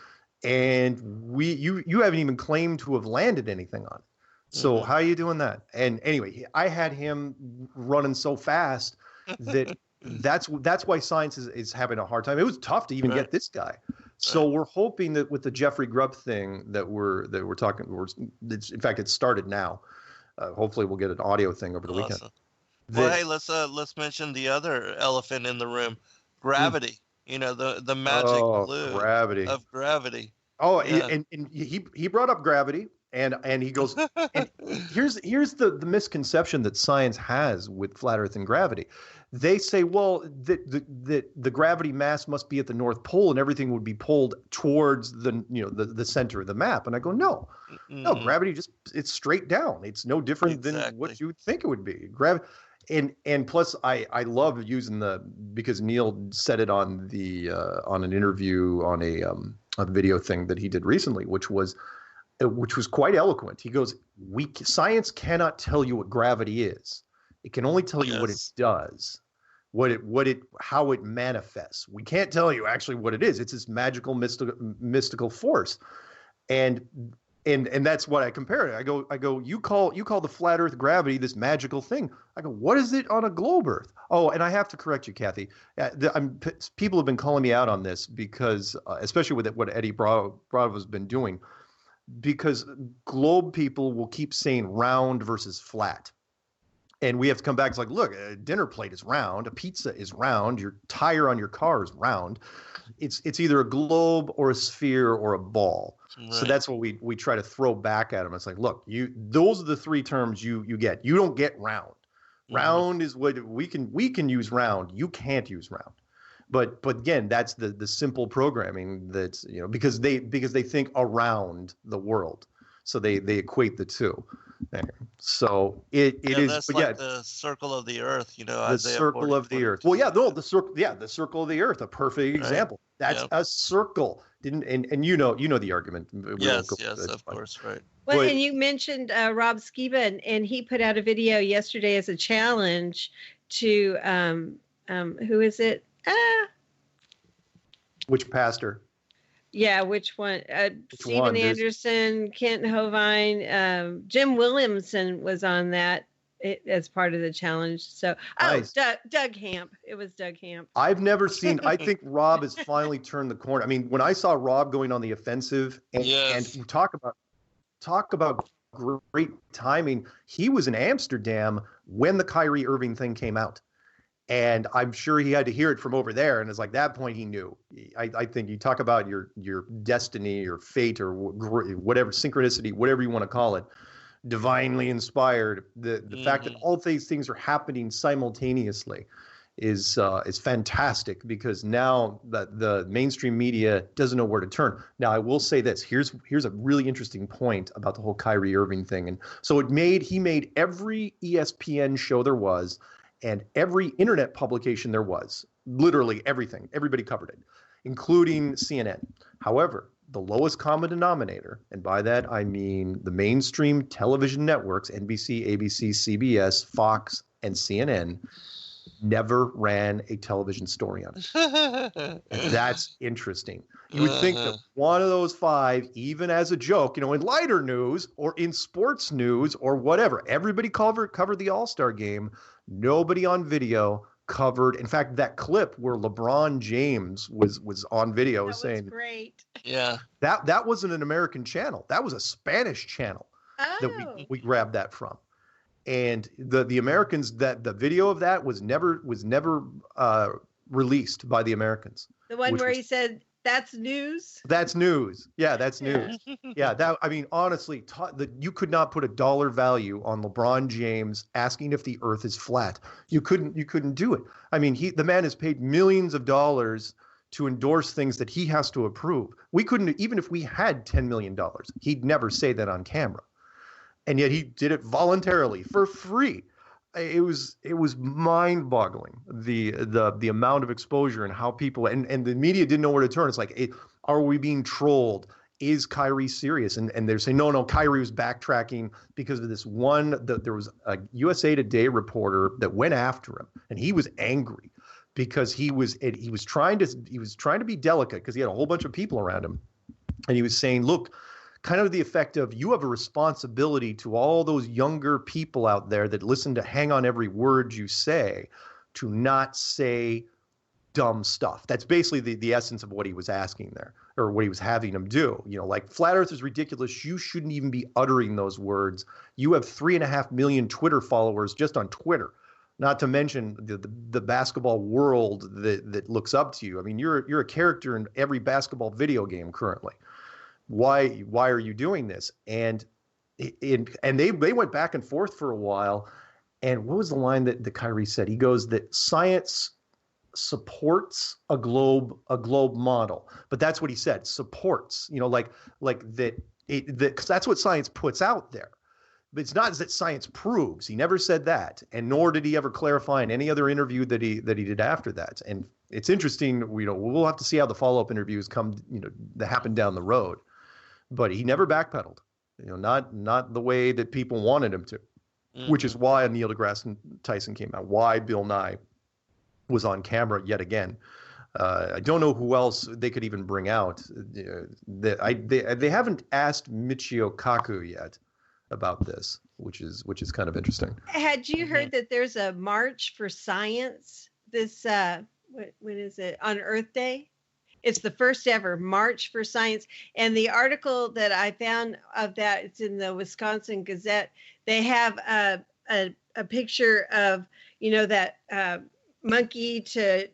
and you haven't even claimed to have landed anything on it. So how are you doing that? And anyway, I had him running so fast that that's why science is having a hard time. It was tough to even get this guy. So we're hoping that with the Jeffrey Grubb thing that we're talking, in fact, it started now. Hopefully we'll get an audio thing over the weekend. Well, hey, let's mention the other elephant in the room, gravity. The magic glue of gravity. Oh, yeah. and he brought up gravity, and he goes, and here's the misconception that science has with flat Earth and gravity. They say, well, the gravity mass must be at the North Pole, and everything would be pulled towards the center of the map. And I go, no, gravity it's straight down. It's no different than what you would think it would be. And plus, I love using because Neil said it on an interview on a video thing that he did recently, which was quite eloquent. He goes, science cannot tell you what gravity is. It can only tell you what it does, how it manifests. We can't tell you actually what it is. It's this magical, mystical force, and that's what I compare it. I go. You call the flat Earth gravity this magical thing. I go, what is it on a globe Earth? Oh, and I have to correct you, Cathy. People have been calling me out on this because, especially with what Eddie Bravo's been doing, because globe people will keep saying round versus flat. And we have to come back. It's like, look, a dinner plate is round. A pizza is round. Your tire on your car is round. It's either a globe or a sphere or a ball. Right. So that's what we try to throw back at them. It's like, look, those are the 3 terms you get. You don't get round. Round is what we can use round. You can't use round. But again, that's the simple programming that's, because they think around the world. So they equate the two. So it is. That's like the circle of the earth, the circle of the earth. Well, the circle. Yeah, the circle of the earth. A perfect example. That's a circle. And you know the argument. Yes, of course, right. Well, and you mentioned Rob Skiba, and he put out a video yesterday as a challenge to who is it? Which pastor? Yeah, which one? Stephen Anderson, Kent Hovind, Jim Williamson was on that as part of the challenge. So, nice. Doug Hamp. It was Doug Hamp. I've never seen. I think Rob has finally turned the corner. I mean, when I saw Rob going on the offensive and talk about great timing. He was in Amsterdam when the Kyrie Irving thing came out. And I'm sure he had to hear it from over there. And it's like that point he knew. I think you talk about your destiny or fate or whatever, synchronicity, whatever you want to call it, divinely inspired. The fact that all these things are happening simultaneously is fantastic, because now the mainstream media doesn't know where to turn. Now, I will say this. Here's a really interesting point about the whole Kyrie Irving thing. And so he made every ESPN show there was and every internet publication there was, literally everything. Everybody covered it, including CNN. However, the lowest common denominator, and by that I mean the mainstream television networks, NBC, ABC, CBS, Fox, and CNN, never ran a television story on it. That's interesting. You would think that one of those five, even as a joke, in lighter news or in sports news or whatever, everybody covered the All-Star game. Nobody on video covered. In fact, that clip where LeBron James was on video That saying, was great. Yeah. that wasn't an American channel. That was a Spanish channel that we grabbed that from. And the Americans, that the video of that was never released by the Americans. The one where he said, "That's news." That's news. Yeah, that's news. Yeah, honestly, you could not put a dollar value on LeBron James asking if the Earth is flat. You couldn't do it. I mean, the man has paid millions of dollars to endorse things that he has to approve. We couldn't, even if we had $10 million, he'd never say that on camera. And yet he did it voluntarily for free. It was mind-boggling, the amount of exposure and how people and the media didn't know where to turn. It's like, are we being trolled? Is Kyrie serious? And they're saying no, Kyrie was backtracking because of this one. There was a USA Today reporter that went after him, and he was angry because he was trying to be delicate because he had a whole bunch of people around him, and he was saying, look, kind of the effect of, you have a responsibility to all those younger people out there that listen to hang on every word you say, to not say dumb stuff. That's basically the essence of what he was asking there, or what he was having him do. Like, flat Earth is ridiculous. You shouldn't even be uttering those words. You have 3.5 million Twitter followers just on Twitter, not to mention the basketball world that looks up to you. I mean, you're a character in every basketball video game currently. Why are you doing this? And they went back and forth for a while. And what was the line that Kyrie said? He goes that science supports a globe model, but that's what he said. Supports, like that. Because that's what science puts out there. But it's not that science proves. He never said that, and nor did he ever clarify in any other interview that he did after that. And it's interesting. We'll have to see how the follow-up interviews come. That happen down the road. But he never backpedaled, not the way that people wanted him to, which is why Neil deGrasse Tyson came out, why Bill Nye was on camera yet again. I don't know who else they could even bring out. They haven't asked Michio Kaku yet about this, which is kind of interesting. Had you heard that there's a march for science this when is it, on Earth Day? It's the first ever March for Science. And the article that I found of that, it's in the Wisconsin Gazette. They have a picture of, that monkey to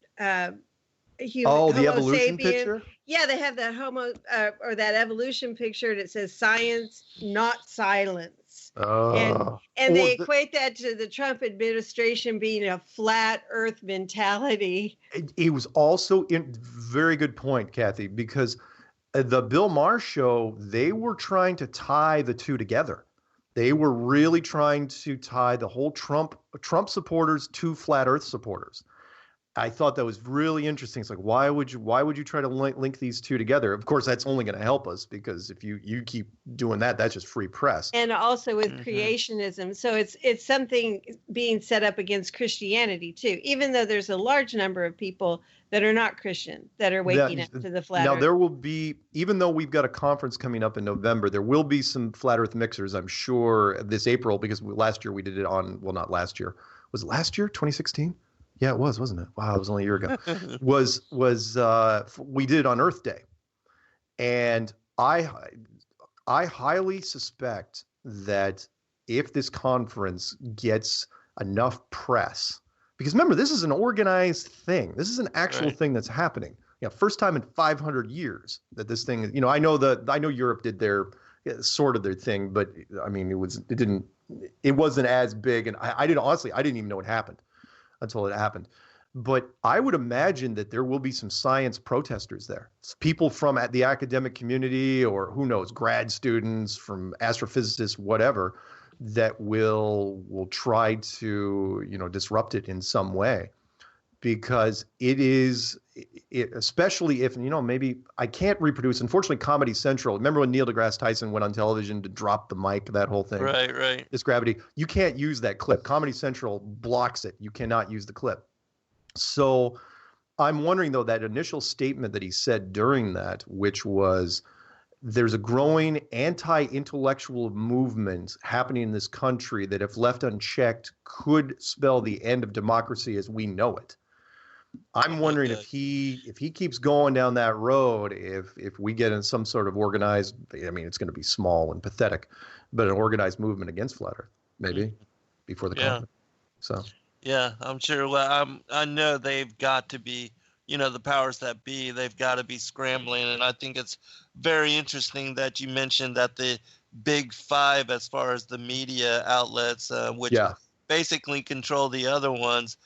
human. Oh, the Homo evolution sapien. picture? Yeah, they have that or that evolution picture, and it says science, not silence. Oh. And they equate that to the Trump administration being a flat Earth mentality. It was also very good point, Cathy, because the Bill Maher show, they were trying to tie the two together. They were really trying to tie the whole Trump supporters to flat Earth supporters. I thought that was really interesting. It's like, why would you try to link these two together? Of course, that's only going to help us, because if you keep doing that, that's just free press. And also with creationism. So it's something being set up against Christianity too, even though there's a large number of people that are not Christian that are waking up to the flat Earth. Now, there will be, even though we've got a conference coming up in November, there will be some flat Earth mixers, I'm sure, this April, because last year we did it on, well, not last year. Was it last year, 2016? Yeah, it was, wasn't it? Wow, it was only a year ago. We did it on Earth Day, and I highly suspect that if this conference gets enough press, because remember, this is an organized thing. This is an actual thing that's happening. First time in 500 years that this thing, I know Europe did their sort of their thing, but I mean, it wasn't as big. And I didn't even know it happened until it happened. But I would imagine that there will be some science protesters there. It's people from the academic community, or who knows, grad students, from astrophysicists, whatever, that will try to, disrupt it in some way. Because especially if, maybe I can't reproduce, unfortunately, Comedy Central. Remember when Neil deGrasse Tyson went on television to drop the mic, that whole thing? Right. This gravity. You can't use that clip. Comedy Central blocks it. You cannot use the clip. So I'm wondering, though, that initial statement that he said during that, which was, there's a growing anti-intellectual movement happening in this country that, if left unchecked, could spell the end of democracy as we know it. I'm wondering if he keeps going down that road, if we get in some sort of organized, I mean, it's going to be small and pathetic, but an organized movement against Flat Earth, maybe, before the conference. So. Yeah, I'm sure. Well, I know they've got to be, the powers that be, they've got to be scrambling. And I think it's very interesting that you mentioned that the big five, as far as the media outlets, which basically control the other ones,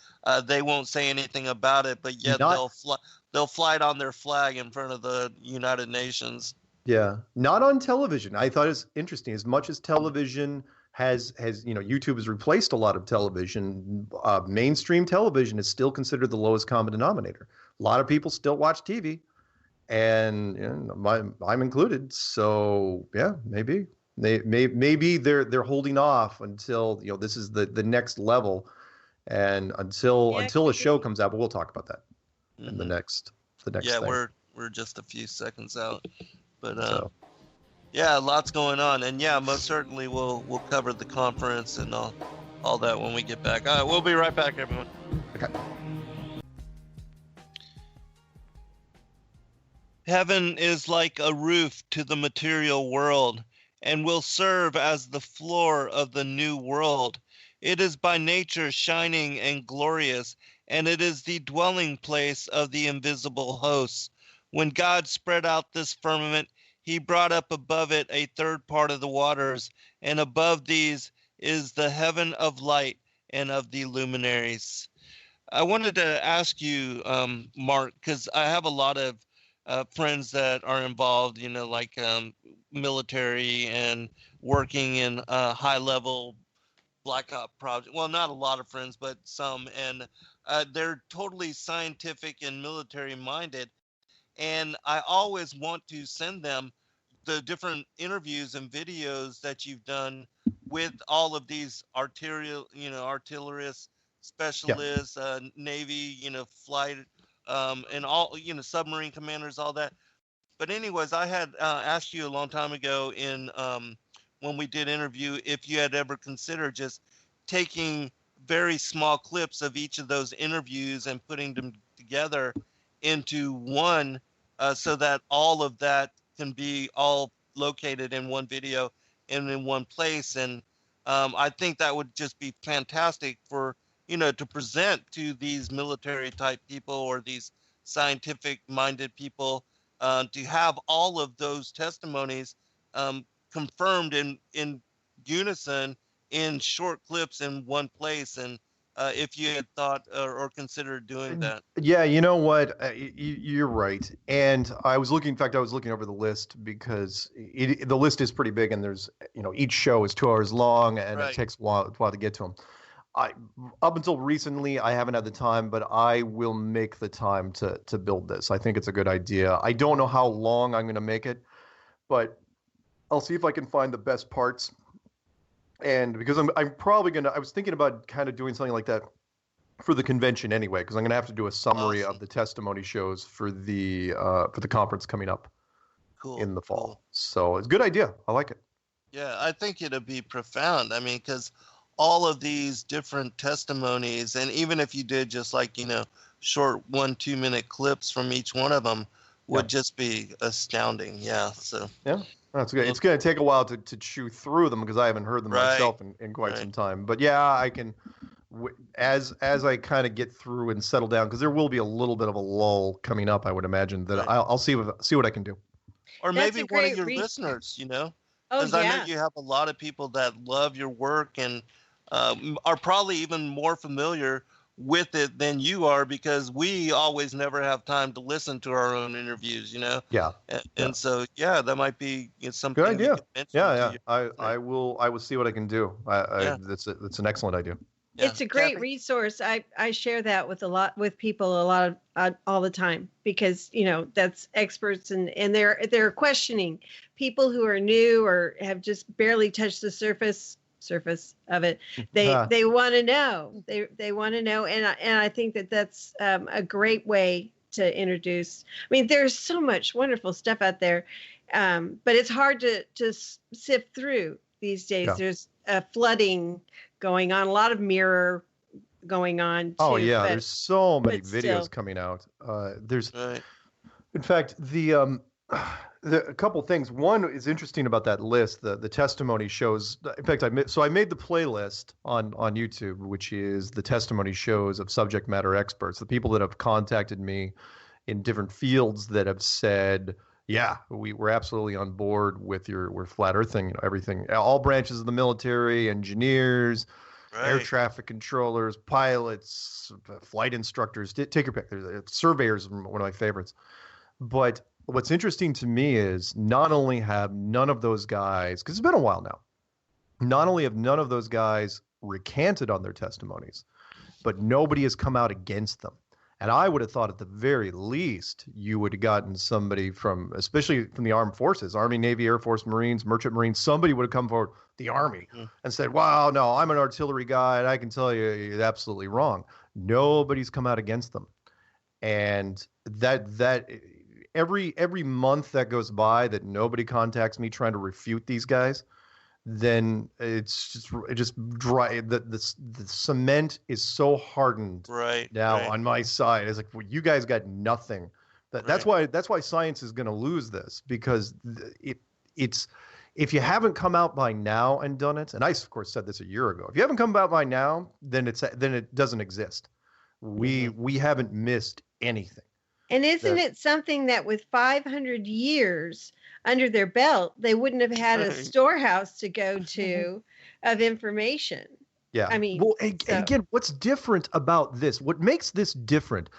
they won't say anything about it, but yet they'll fly it on their flag in front of the United Nations. Yeah, not on television. I thought it was interesting. As much as television has YouTube has replaced a lot of television, mainstream television is still considered the lowest common denominator. A lot of people still watch TV, and I'm included. So yeah, maybe they're holding off until this is the next level, and until a show comes out. But we'll talk about that in the next Yeah, thing. we're just a few seconds out, but yeah, lots going on, and most certainly we'll cover the conference and all that when we get back. We'll be right back, everyone. Okay. Heaven is like a roof to the material world, and will serve as the floor of the new world. It is by nature shining and glorious, and it is the dwelling place of the invisible hosts. When God spread out this firmament, he brought up above it a third part of the waters, and above these is the heaven of light and of the luminaries. I wanted to ask you, Mark, because I have a lot of friends that are involved, like military and working in high-level Black Ops project. Well, not a lot of friends, but some, and they're totally scientific and military-minded. And I always want to send them the different interviews and videos that you've done with all of these artillerists, specialists, Navy, flight, and all, submarine commanders, all that. But anyways, I had asked you a long time ago when we did interview, if you had ever considered just taking very small clips of each of those interviews and putting them together into one, so that all of that can be all located in one video and in one place. And I think that would just be fantastic for, to present to these military type people or these scientific minded people, to have all of those testimonies confirmed in unison in short clips in one place. And if you had thought or considered doing that. Yeah, you know what? You're right. And I was looking over the list, because the list is pretty big, and there's, each show is 2 hours long, and it takes a while to get to them. Up until recently, I haven't had the time, but I will make the time to build this. I think it's a good idea. I don't know how long I'm going to make it, but I'll see if I can find the best parts. And because I'm probably I was thinking about kind of doing something like that for the convention anyway, because I'm going to have to do a summary of the testimony shows for the conference coming up in the fall. Cool. So it's a good idea. I like it. Yeah, I think it'll be profound. I mean, because all of these different testimonies, and even if you did just like, short 1-2 minute clips from each one of them, would just be astounding. Yeah. So. Yeah. That's good. It's going to take a while to chew through them because I haven't heard them myself in quite some time. But yeah, I can, as I kind of get through and settle down, because there will be a little bit of a lull coming up, I would imagine, that I'll see what I can do. Or That's maybe a one of great your resource. listeners, you know? Oh, Because I yeah. know you have a lot of people that love your work and are probably even more familiar with it than you are, because we always never have time to listen to our own interviews, you know? Yeah. And so, yeah, that might be something Good idea. you could mention Yeah. to I will see what I can do. That's an excellent idea. Yeah. It's a great Cathy? resource. I share that with people a lot of all the time, because that's experts and they're questioning people who are new or have just barely touched the surface of it. They want to know. They want to know, and I think that's a great way to introduce. I mean, there's so much wonderful stuff out there, but it's hard to sift through these days. Yeah. There's a flooding going on, a lot of mirror going on too. Oh yeah, there's so many but videos still. coming out. There's, Right. in fact, a couple things. One is interesting about that list. The testimony shows. In fact, I made the playlist on YouTube, which is the testimony shows of subject matter experts, the people that have contacted me in different fields that have said, yeah, we're absolutely on board with your flat Earth thing. Everything, all branches of the military, engineers, air traffic controllers, pilots, flight instructors. Take your pick. There's surveyors, one of my favorites. But what's interesting to me is not only have none of those guys, because it's been a while now, not only have none of those guys recanted on their testimonies, but nobody has come out against them. And I would have thought at the very least you would have gotten somebody especially from the armed forces, Army, Navy, Air Force, Marines, Merchant Marines, somebody would have come forward, the Army, and said, wow, no, I'm an artillery guy, and I can tell you you're absolutely wrong. Nobody's come out against them. And that every month that goes by that nobody contacts me trying to refute these guys, then it just dry. The cement is so hardened now on my side. It's like, well, you guys got nothing. That's why science is going to lose this, because it's if you haven't come out by now and done it, and I of course said this a year ago, if you haven't come out by now, then it doesn't exist. We haven't missed anything. And isn't it something that with 500 years under their belt, they wouldn't have had a storehouse to go to of information? Yeah. I mean, well, again, what's different about this? What makes this different?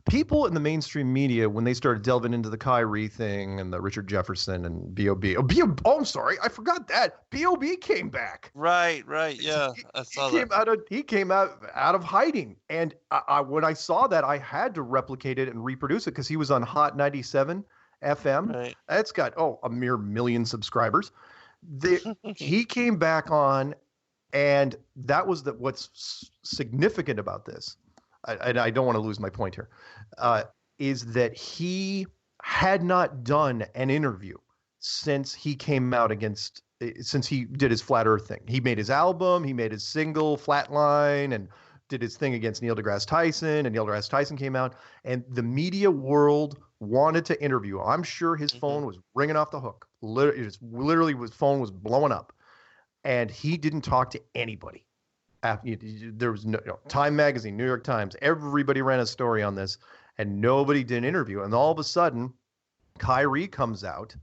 People in the mainstream media, when they started delving into the Kyrie thing and the Richard Jefferson and B.O.B. Oh, I'm sorry, I forgot that B.O.B. came back. Right. Yeah, I saw that. He came out of hiding, and when I saw that, I had to replicate it and reproduce it because he was on Hot 97 FM. Right. That's got a mere 1 million subscribers. He came back on, and that was what's significant about this. And I don't want to lose my point here, is that he had not done an interview since he came out since he did his Flat Earth thing. He made his album, he made his single, Flatline, and did his thing against Neil deGrasse Tyson, and Neil deGrasse Tyson came out, and the media world wanted to interview. I'm sure his phone was ringing off the hook. Literally, his phone was blowing up, and he didn't talk to anybody. There was no Time Magazine, New York Times, everybody ran a story on this, and nobody did an interview. And all of a sudden, Kyrie comes out,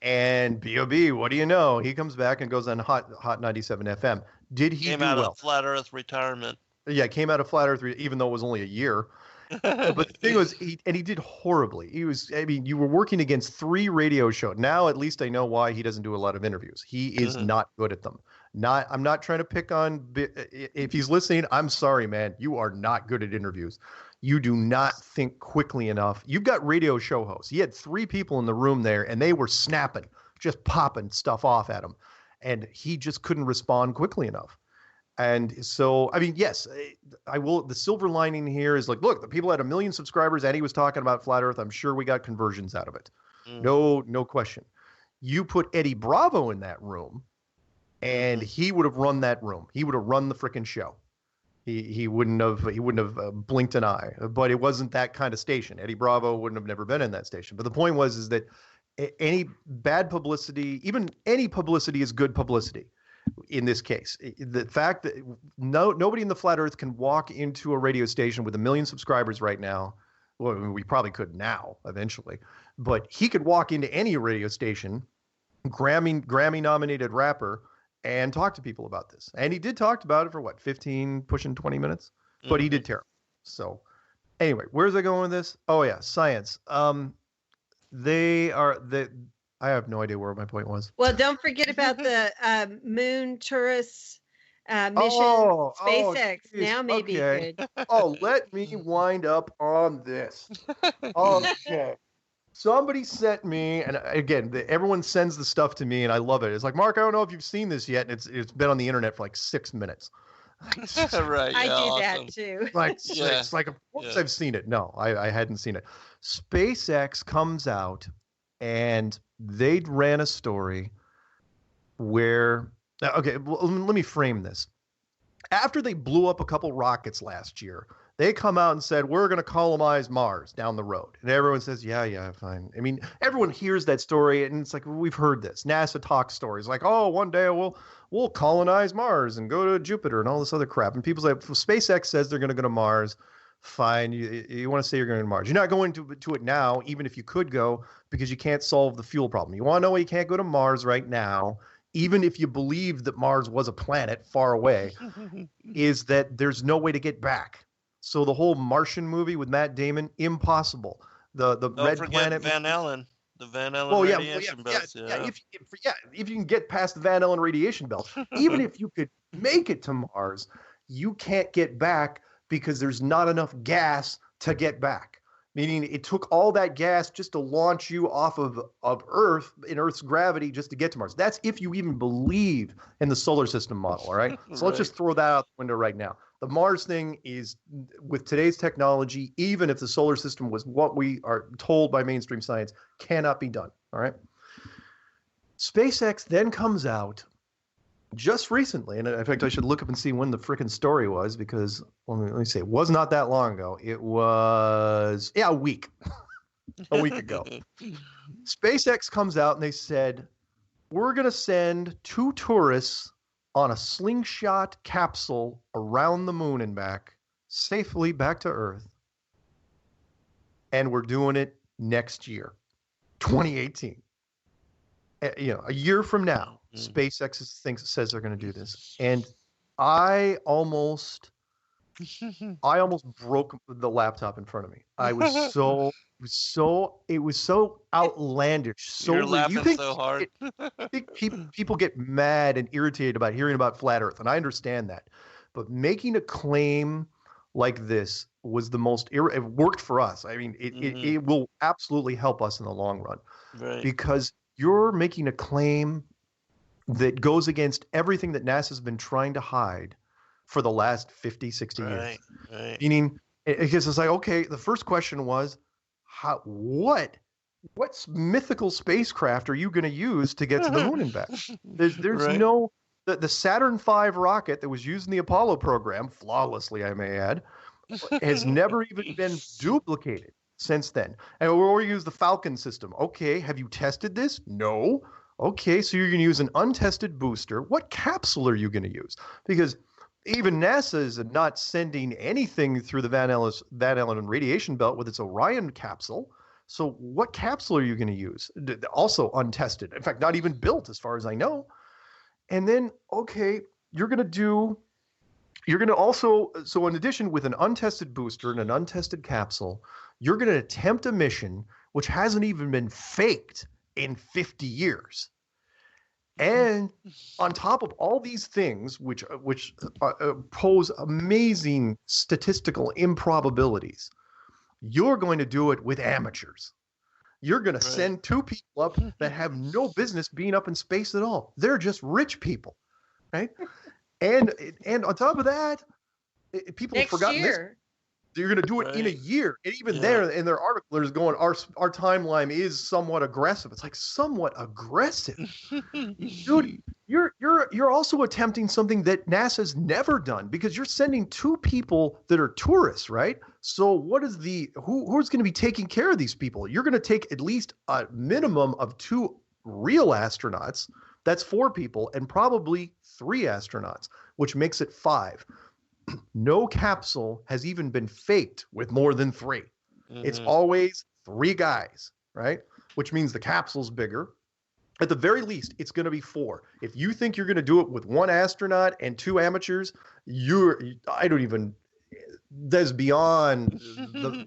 and B.O.B., what do you know? He comes back and goes on Hot 97 FM. Did he came do out well? of Flat Earth retirement. Yeah, came out of Flat Earth, even though it was only a year. But the thing was, he did horribly. You were working against 3 radio shows. Now, at least I know why he doesn't do a lot of interviews. He is not good at them. I'm not trying to pick on, if he's listening, I'm sorry, man. You are not good at interviews. You do not think quickly enough. You've got radio show hosts. He had 3 people in the room there, and they were snapping, just popping stuff off at him. And he just couldn't respond quickly enough. And so, I mean, yes, I will. The silver lining here is like, look, the people had 1 million subscribers, and he was talking about Flat Earth. I'm sure we got conversions out of it. No question. You put Eddie Bravo in that room, and he would have run that room. He would have run the freaking show. He wouldn't have blinked an eye. But it wasn't that kind of station. Eddie Bravo wouldn't have never been in that station. But the point is that any bad publicity, even any publicity, is good publicity. In this case, the fact that nobody in the flat Earth can walk into a radio station with 1 million subscribers right now. Well, I mean, we probably could now, eventually, but he could walk into any radio station, Grammy-nominated rapper, and talk to people about this. And he did talk about it for 15, pushing 20 minutes, but he did terrible. So anyway, where's I going with this? Oh yeah, science. I have no idea where my point was. Well, don't forget about the moon tourists mission. SpaceX now may be good. Oh, let me wind up on this. Okay. Somebody sent me, and again, everyone sends the stuff to me, and I love it. It's like, Mark, I don't know if you've seen this yet, and it's been on the internet for 6 minutes. Right. I Yeah, do awesome. that too. It's like, of course I've seen it. No, I hadn't seen it. SpaceX comes out, and they ran a story where, okay, let me frame this. After they blew up a couple rockets last year, they come out and said, we're going to colonize Mars down the road. And everyone says, yeah, fine. I mean, everyone hears that story, and it's like, well, we've heard this. NASA talks stories like, oh, one day we'll colonize Mars and go to Jupiter and all this other crap. And people say, well, SpaceX says they're going to go to Mars. Fine. You want to say you're going to Mars. You're not going to it now, even if you could go, because you can't solve the fuel problem. You want to know why you can't go to Mars right now, even if you believe that Mars was a planet far away, is that there's no way to get back. So the whole Martian movie with Matt Damon, impossible. The Red Planet. Van Allen. The Van Allen radiation belt. If you can get past the Van Allen radiation belt, even if you could make it to Mars, you can't get back because there's not enough gas to get back. Meaning it took all that gas just to launch you off of Earth in Earth's gravity just to get to Mars. That's if you even believe in the solar system model, all right? So let's just throw that out the window right now. The Mars thing is, with today's technology, even if the solar system was what we are told by mainstream science, cannot be done, all right? SpaceX then comes out just recently, and in fact, I should look up and see when the frickin' story was, because let me say, it was not that long ago. It was, a week ago. SpaceX comes out and they said, we're going to send 2 tourists on a slingshot capsule around the moon and back, safely back to Earth. And we're doing it next year, 2018. A year from now, SpaceX says they're going to do this. And I almost broke the laptop in front of me. I was it was so outlandish. You're laughing so hard. People get mad and irritated about hearing about flat Earth, and I understand that. But making a claim like this was the most it worked for us. I mean, it will absolutely help us in the long run, right? Because you're making a claim that goes against everything that NASA's been trying to hide for the last 50, 60 years. Right. Meaning, it's like, okay, the first question was, what mythical spacecraft are you going to use to get to the moon and back? There's no, the Saturn V rocket that was used in the Apollo program, flawlessly, I may add, has never even been duplicated since then. And we'll use the Falcon system. Okay, have you tested this? No. Okay, so you're going to use an untested booster. What capsule are you going to use? Because even NASA is not sending anything through the Van Allen radiation belt with its Orion capsule. So what capsule are you going to use? Also untested. In fact, not even built as far as I know. And then, okay, you're going to also, so in addition with an untested booster and an untested capsule, you're going to attempt a mission which hasn't even been faked in 50 years. And on top of all these things, which pose amazing statistical improbabilities, you're going to do it with amateurs. You're going to send 2 people up that have no business being up in space at all. They're just rich people, right? And on top of that, people have forgotten this. You're going to do it in a year. And even there in their article, there's going, our timeline is somewhat aggressive. It's like, somewhat aggressive. Dude, you're also attempting something that NASA's never done, because you're sending 2 people that are tourists, right? So what is who's going to be taking care of these people? You're going to take at least a minimum of 2 real astronauts. That's 4 people, and probably 3 astronauts, which makes it 5. No capsule has even been faked with more than 3. It's always 3 guys, right? Which means the capsule's bigger. At the very least, it's going to be 4. If you think you're going to do it with 1 astronaut and 2 amateurs, that's beyond,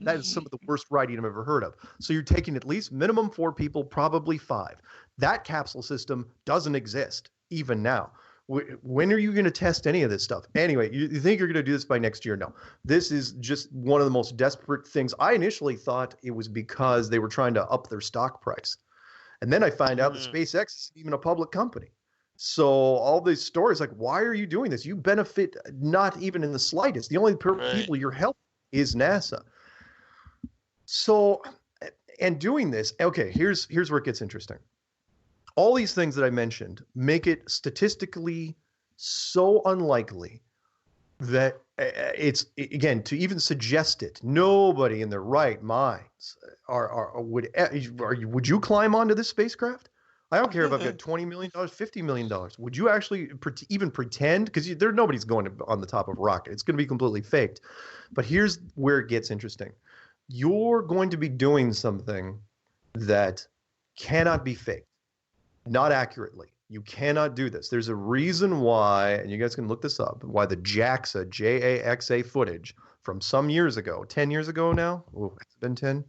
that is some of the worst writing I've ever heard of. So you're taking at least minimum 4 people, probably 5. That capsule system doesn't exist even now. When are you going to test any of this stuff? Anyway, you think you're going to do this by next year? No. This is just one of the most desperate things. I initially thought it was because they were trying to up their stock price. And then I find out that SpaceX is even a public company. So all these stories, like, why are you doing this? You benefit not even in the slightest. The only people you're helping is NASA. So, and doing this, okay, here's where it gets interesting. All these things that I mentioned make it statistically so unlikely that it's, again, to even suggest it, nobody in their right minds would you climb onto this spacecraft? I don't care if I've got $20 million, $50 million. Would you actually even pretend? Because nobody's going on the top of a rocket. It's going to be completely faked. But here's where it gets interesting. You're going to be doing something that cannot be faked, not accurately. You cannot do this. There's a reason why, and you guys can look this up, why the JAXA, J-A-X-A footage from some years ago, 10 years ago now? Oh, it's been 10?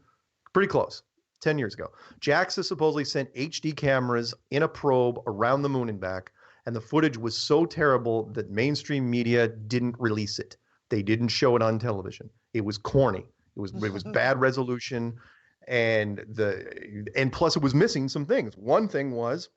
Pretty close. 10 years ago. JAXA supposedly sent HD cameras in a probe around the moon and back, and the footage was so terrible that mainstream media didn't release it. They didn't show it on television. It was corny. It was bad resolution, and plus it was missing some things. One thing was,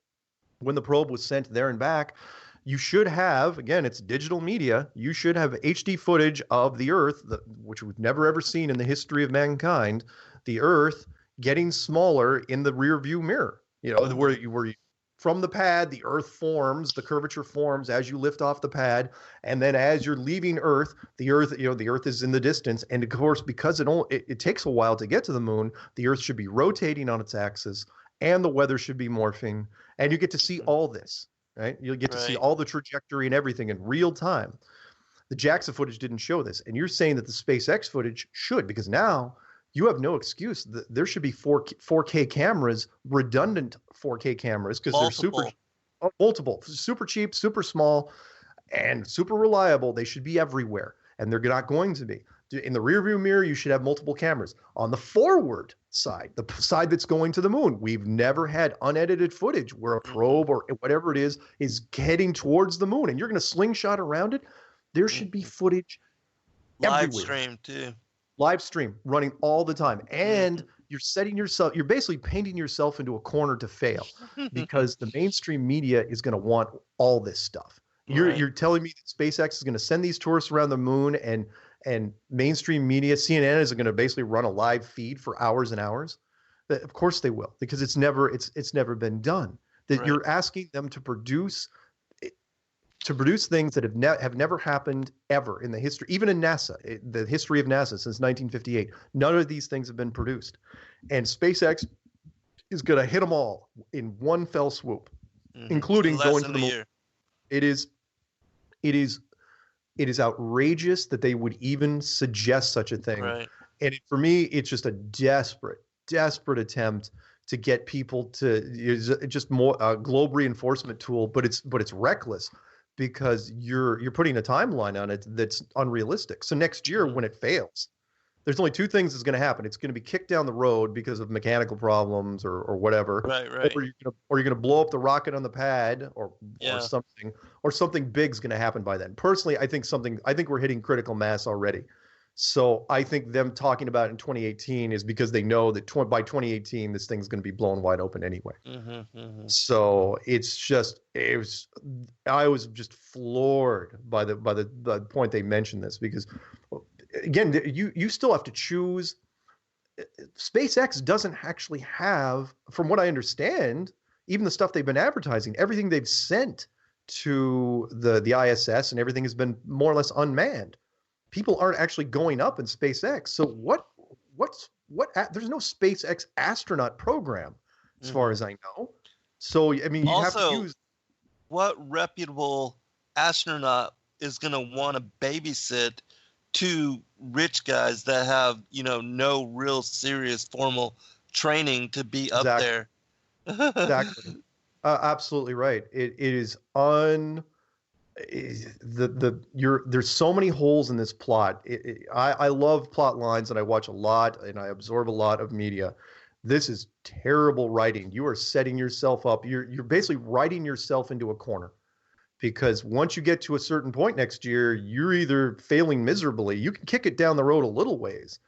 when the probe was sent there and back, you should have, again, it's digital media, you should have HD footage of the Earth, which we've never ever seen in the history of mankind, the Earth getting smaller in the rear view mirror, where you from the pad, the Earth forms, the curvature forms as you lift off the pad, and then as you're leaving Earth, the Earth is in the distance, and of course, because it takes a while to get to the moon, the Earth should be rotating on its axis, and the weather should be morphing, and you get to see all this, right? You'll get to see all the trajectory and everything in real time. The JAXA footage didn't show this, and you're saying that the SpaceX footage should, because now you have no excuse. There should be 4K cameras, redundant 4K cameras, because they're multiple, super cheap, super small, and super reliable. They should be everywhere, and they're not going to be. In the rearview mirror, you should have multiple cameras. On the forward side, the side that's going to the moon, we've never had unedited footage where a probe or whatever it is heading towards the moon, and you're going to slingshot around it. There should be footage everywhere. Live stream too. Live stream running all the time. And you're basically painting yourself into a corner to fail, because the mainstream media is going to want all this stuff. You're telling me that SpaceX is going to send these tourists around the moon, and mainstream media, CNN, is going to basically run a live feed for hours and hours? Of course they will, because it's never been done. That you're asking them to produce things that have never happened ever in the history, even in NASA, the history of NASA since 1958. None of these things have been produced. And SpaceX is going to hit them all in one fell swoop, including going to the moon. It is outrageous that they would even suggest such a thing. Right. And for me, it's just a desperate attempt to get people to just more globe reinforcement tool, but it's reckless, because you're putting a timeline on it that's unrealistic. So next year, when it fails, there's only 2 things that's going to happen. It's going to be kicked down the road because of mechanical problems or whatever. Right. Or you're going to blow up the rocket on the pad or something big's going to happen by then. Personally, I think we're hitting critical mass already. So I think them talking about it in 2018 is because they know that by 2018 this thing's going to be blown wide open anyway. So I was just floored by the point they mentioned this, because again, you still have to choose. SpaceX doesn't actually have, from what I understand, even the stuff they've been advertising, everything they've sent to the ISS and everything has been more or less unmanned. people aren't actually going up in SpaceX. So there's no SpaceX astronaut program as far as I know. So, I mean, you have to use. What reputable astronaut is going to want to babysit two rich guys that have, no real serious formal training to be up there? Exactly. Absolutely right. It is there's so many holes in this plot. I love plot lines and I watch a lot and I absorb a lot of media. This is terrible writing. You are setting yourself up. You're basically writing yourself into a corner, because once you get to a certain point next year, you're either failing miserably. You can kick it down the road a little ways.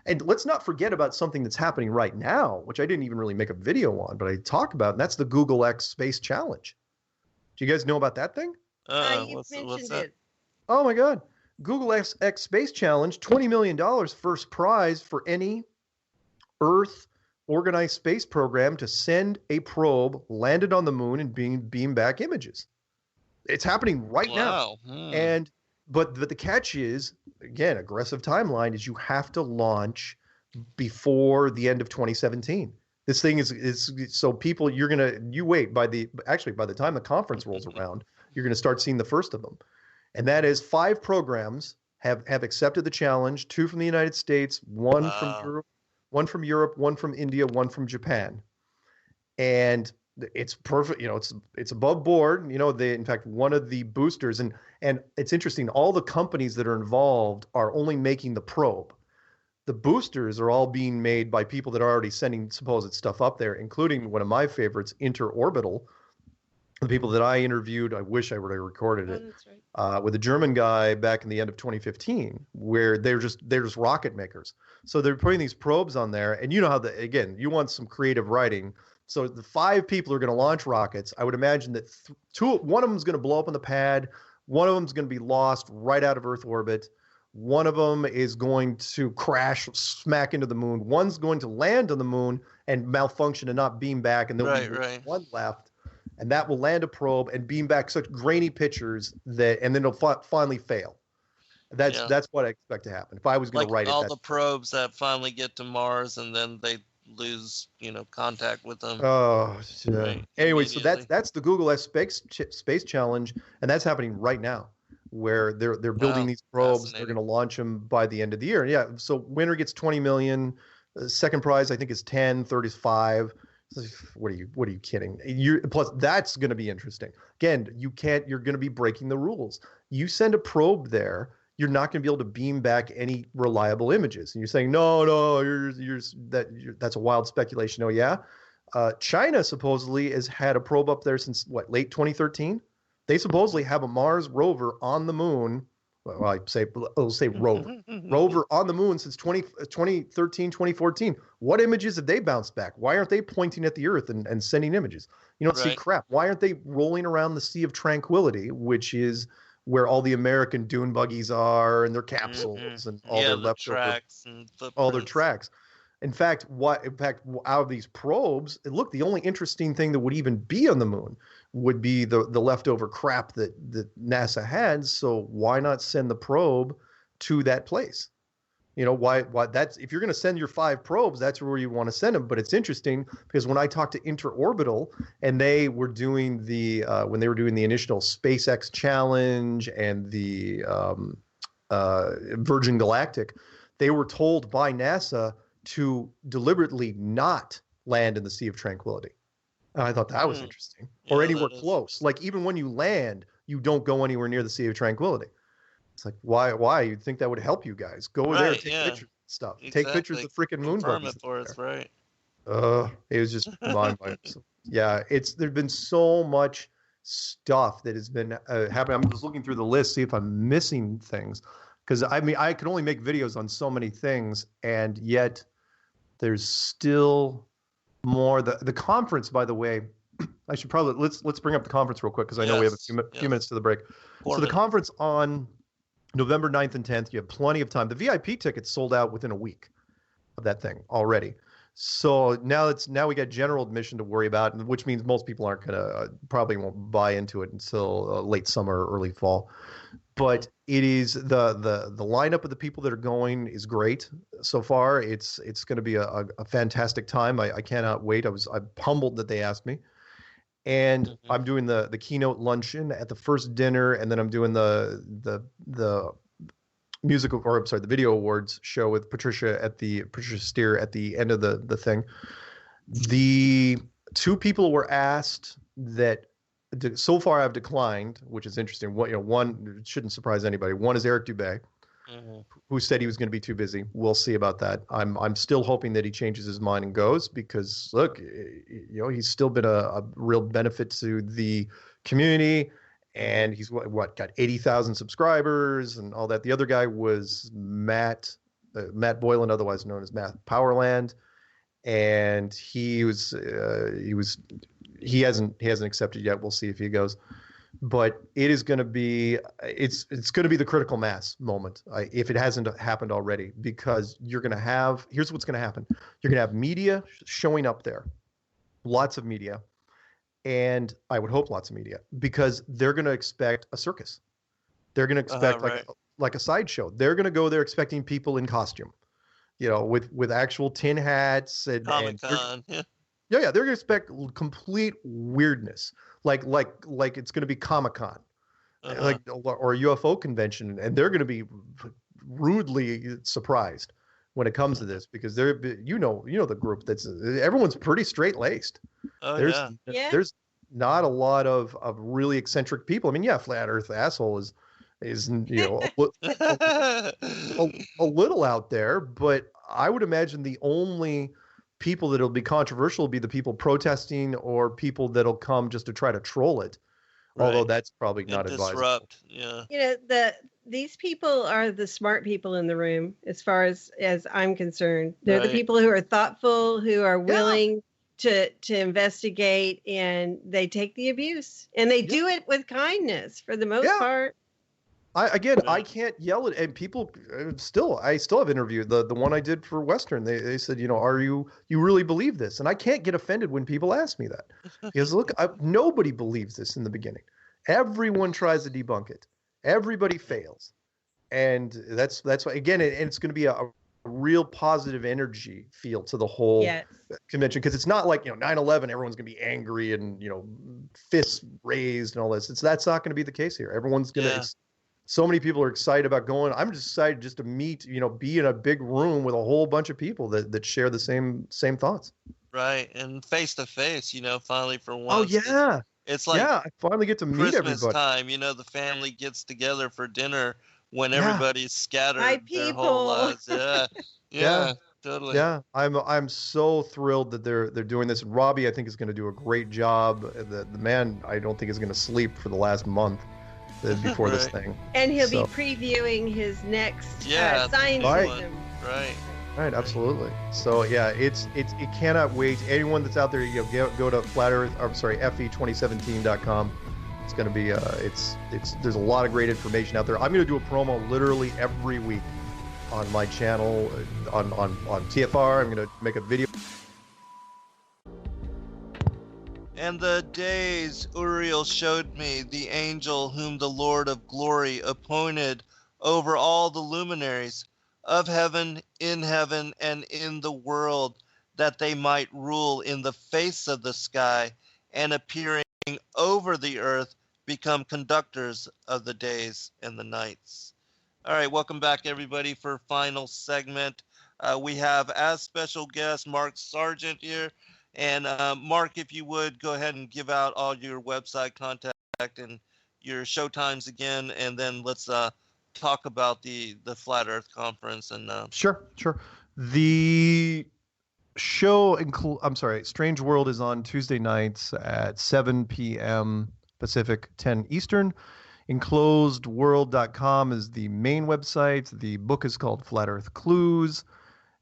And let's not forget about something that's happening right now, which I didn't even really make a video on, but I talk about, and that's the Google X Space Challenge. Do you guys know about that thing? You mentioned it. Oh my God. Google X Space Challenge, $20 million first prize for any Earth organized space program to send a probe, landed on the moon, and beam back images. It's happening right now. But the catch is, again, aggressive timeline is you have to launch before the end of 2017. This thing is so people, you wait by the time the conference rolls around, you're going to start seeing the first of them. And that is 5 programs have accepted the challenge, 2 from the United States, 1 from Europe, 1 from India, 1 from Japan. And it's perfect. It's above board. In fact, one of the boosters, and it's interesting, all the companies that are involved are only making the probe. The boosters are all being made by people that are already sending supposed stuff up there, including one of my favorites, Interorbital. The people that I interviewed, I wish I would have recorded it, That's right. with a German guy back in the end of 2015, where they're just rocket makers. So they're putting these probes on there, and you know how again, you want some creative writing. So the 5 people are going to launch rockets. I would imagine that one of them is going to blow up on the pad. One of them is going to be lost right out of Earth orbit. One of them is going to crash smack into the moon. One's going to land on the moon and malfunction and not beam back. And there'll be one left. And that will land a probe and beam back such grainy pictures and then it'll finally fail. That's what I expect to happen. If I was going to write all the probes that finally get to Mars and then they lose, contact with them. Oh, yeah. Right. Anyway, so that's the Google X Space Challenge, and that's happening right now, where they're building these probes. They're going to launch them by the end of the year. Yeah. So winner gets 20 million. Second prize I think is 10. Third is 5. What are you kidding? Plus that's going to be interesting. Again, you're going to be breaking the rules. You send a probe there, you're not going to be able to beam back any reliable images. And you're saying, no, that's a wild speculation. Oh, yeah. China supposedly has had a probe up there since late 2013. They supposedly have a Mars rover on the moon. Well, I'll say rover. Rover on the moon since 2013, 2014. What images have they bounced back? Why aren't they pointing at the Earth and sending images? You don't see crap. Why aren't they rolling around the Sea of Tranquility, which is where all the American dune buggies are and their capsules and all their leftover tracks and all their tracks. In fact, out of these probes, the only interesting thing that would even be on the moon would be the leftover crap that NASA had. So why not send the probe to that place? Why that's, if you're going to send your 5 probes, that's where you want to send them. But it's interesting because when I talked to Interorbital and they were doing when they were doing the initial SpaceX challenge and the Virgin Galactic, they were told by NASA to deliberately not land in the Sea of Tranquility. And I thought that was interesting. Or anywhere close. Like even when you land, you don't go anywhere near the Sea of Tranquility. It's like, why? You'd think that would help you guys. Go there, take pictures of stuff. Exactly. Take pictures of freaking moon buggies. For us, right? It was just mind-blowing. Yeah, there's been so much stuff that has been happening. I'm just looking through the list, see if I'm missing things. Because I can only make videos on so many things, and yet there's still more. The conference, by the way, I should probably let's bring up the conference real quick because I know we have a few minutes to the break. So the conference on November 9th and 10th, you have plenty of time. The VIP tickets sold out within a week of that thing already. So now we got general admission to worry about, which means most people aren't probably won't buy into it until late summer or early fall. but it is the lineup of the people that are going is great so far. It's going to be a fantastic time. I cannot wait. I'm humbled that they asked me. And I'm doing the keynote luncheon at the first dinner, and then I'm doing the musical, or I'm sorry, the video awards show with Patricia Steer at the end of the thing. The two people were asked that so far I've declined, which is interesting. One shouldn't surprise anybody. One is Eric Dubay, who said he was going to be too busy. We'll see about that. I'm still hoping that he changes his mind and goes, because look, he's still been a real benefit to the community, and he's got 80,000 subscribers and all that. The other guy was Matt Boylan, otherwise known as Matt Powerland, and he hasn't accepted yet. We'll see if he goes. But it is going to be it's going to be the critical mass moment, if it hasn't happened already, because here's what's going to happen. You're going to have media showing up there, lots of media, and I would hope lots of media, because they're going to expect a circus. They're going to expect like a sideshow. They're going to go there expecting people in costume, with actual tin hats and Comic-Con. Yeah, they're going to expect complete weirdness, like it's going to be Comic-Con, or a UFO convention, and they're going to be rudely surprised when it comes to this, because they're the group everyone's pretty straight-laced. There's not a lot of really eccentric people. I mean, yeah, flat Earth asshole is a little out there, but I would imagine the only people that'll be controversial will be the people protesting, or people that'll come just to try to troll it. Right. Although that's probably not advisable. Disrupt, yeah. These people are the smart people in the room, as far as I'm concerned. They're the people who are thoughtful, who are willing to investigate, and they take the abuse, and they do it with kindness for the most part. I can't yell at, and people I still have interviewed the one I did for Western. They said, are you really believe this? And I can't get offended when people ask me that, because look, nobody believes this in the beginning. Everyone tries to debunk it. Everybody fails, and that's why, again, and it's going to be a real positive energy feel to the whole convention, because it's not like 9/11. Everyone's going to be angry and fists raised and all this. That's not going to be the case here. Everyone's going to. So many people are excited about going. I'm just excited just to meet, be in a big room with a whole bunch of people that share the same thoughts. Right, and face to face, finally for once. Oh yeah, it's like I finally get to meet Christmas everybody. Time. The family gets together for dinner when everybody's scattered their whole people. lives. Yeah, totally. Yeah, I'm so thrilled that they're doing this. Robbie, I think, is going to do a great job. The man, I don't think, is going to sleep for the last month before this thing. And he'll be previewing his next science system. Right, absolutely. So yeah, it cannot wait. Anyone that's out there, go to fe2017.com. It's going to be there's a lot of great information out there. I'm going to do a promo literally every week on my channel on TFR. I'm going to make a video. And the days Uriel showed me the angel whom the Lord of glory appointed over all the luminaries of heaven, and in the world, that they might rule in the face of the sky, and appearing over the earth, become conductors of the days and the nights. All right, welcome back, everybody, for final segment. We have as special guest Mark Sargent here. And Mark, if you would, go ahead and give out all your website contact and your show times again, and then let's talk about the Flat Earth Conference. And Sure. The show Strange World is on Tuesday nights at 7 p.m. Pacific, 10 Eastern. Enclosedworld.com is the main website. The book is called Flat Earth Clues.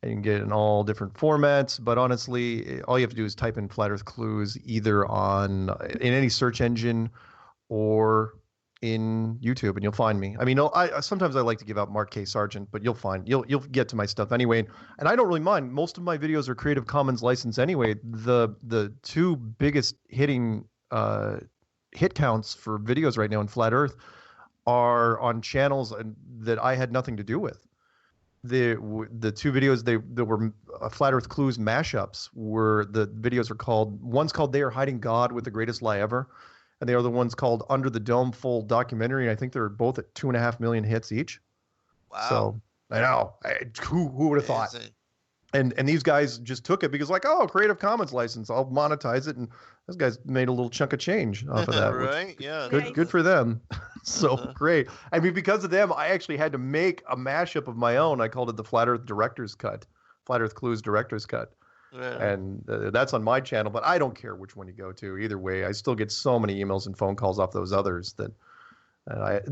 And you can get it in all different formats, but honestly, all you have to do is type in Flat Earth Clues either in any search engine or in YouTube, and you'll find me. I mean, sometimes I like to give out Mark K. Sargent, but you'll get to my stuff anyway. And I don't really mind. Most of my videos are Creative Commons license anyway. The two biggest hit counts for videos right now in Flat Earth are on channels that I had nothing to do with. The two videos that were Flat Earth Clues mashups were the videos are called, one's called They Are Hiding God with the Greatest Lie Ever, and the other one's called Under the Dome full documentary. And I think they're both at 2.5 million hits each. Wow. So I know, who would have thought? And these guys just took it because like, oh, Creative Commons license, I'll monetize it, and those guys made a little chunk of change off of that. Right? Yeah. Good for them. So great. I mean, because of them, I actually had to make a mashup of my own. I called it the Flat Earth Director's Cut, Flat Earth Clues Director's Cut. Yeah. And that's on my channel, but I don't care which one you go to. Either way, I still get so many emails and phone calls off those others that,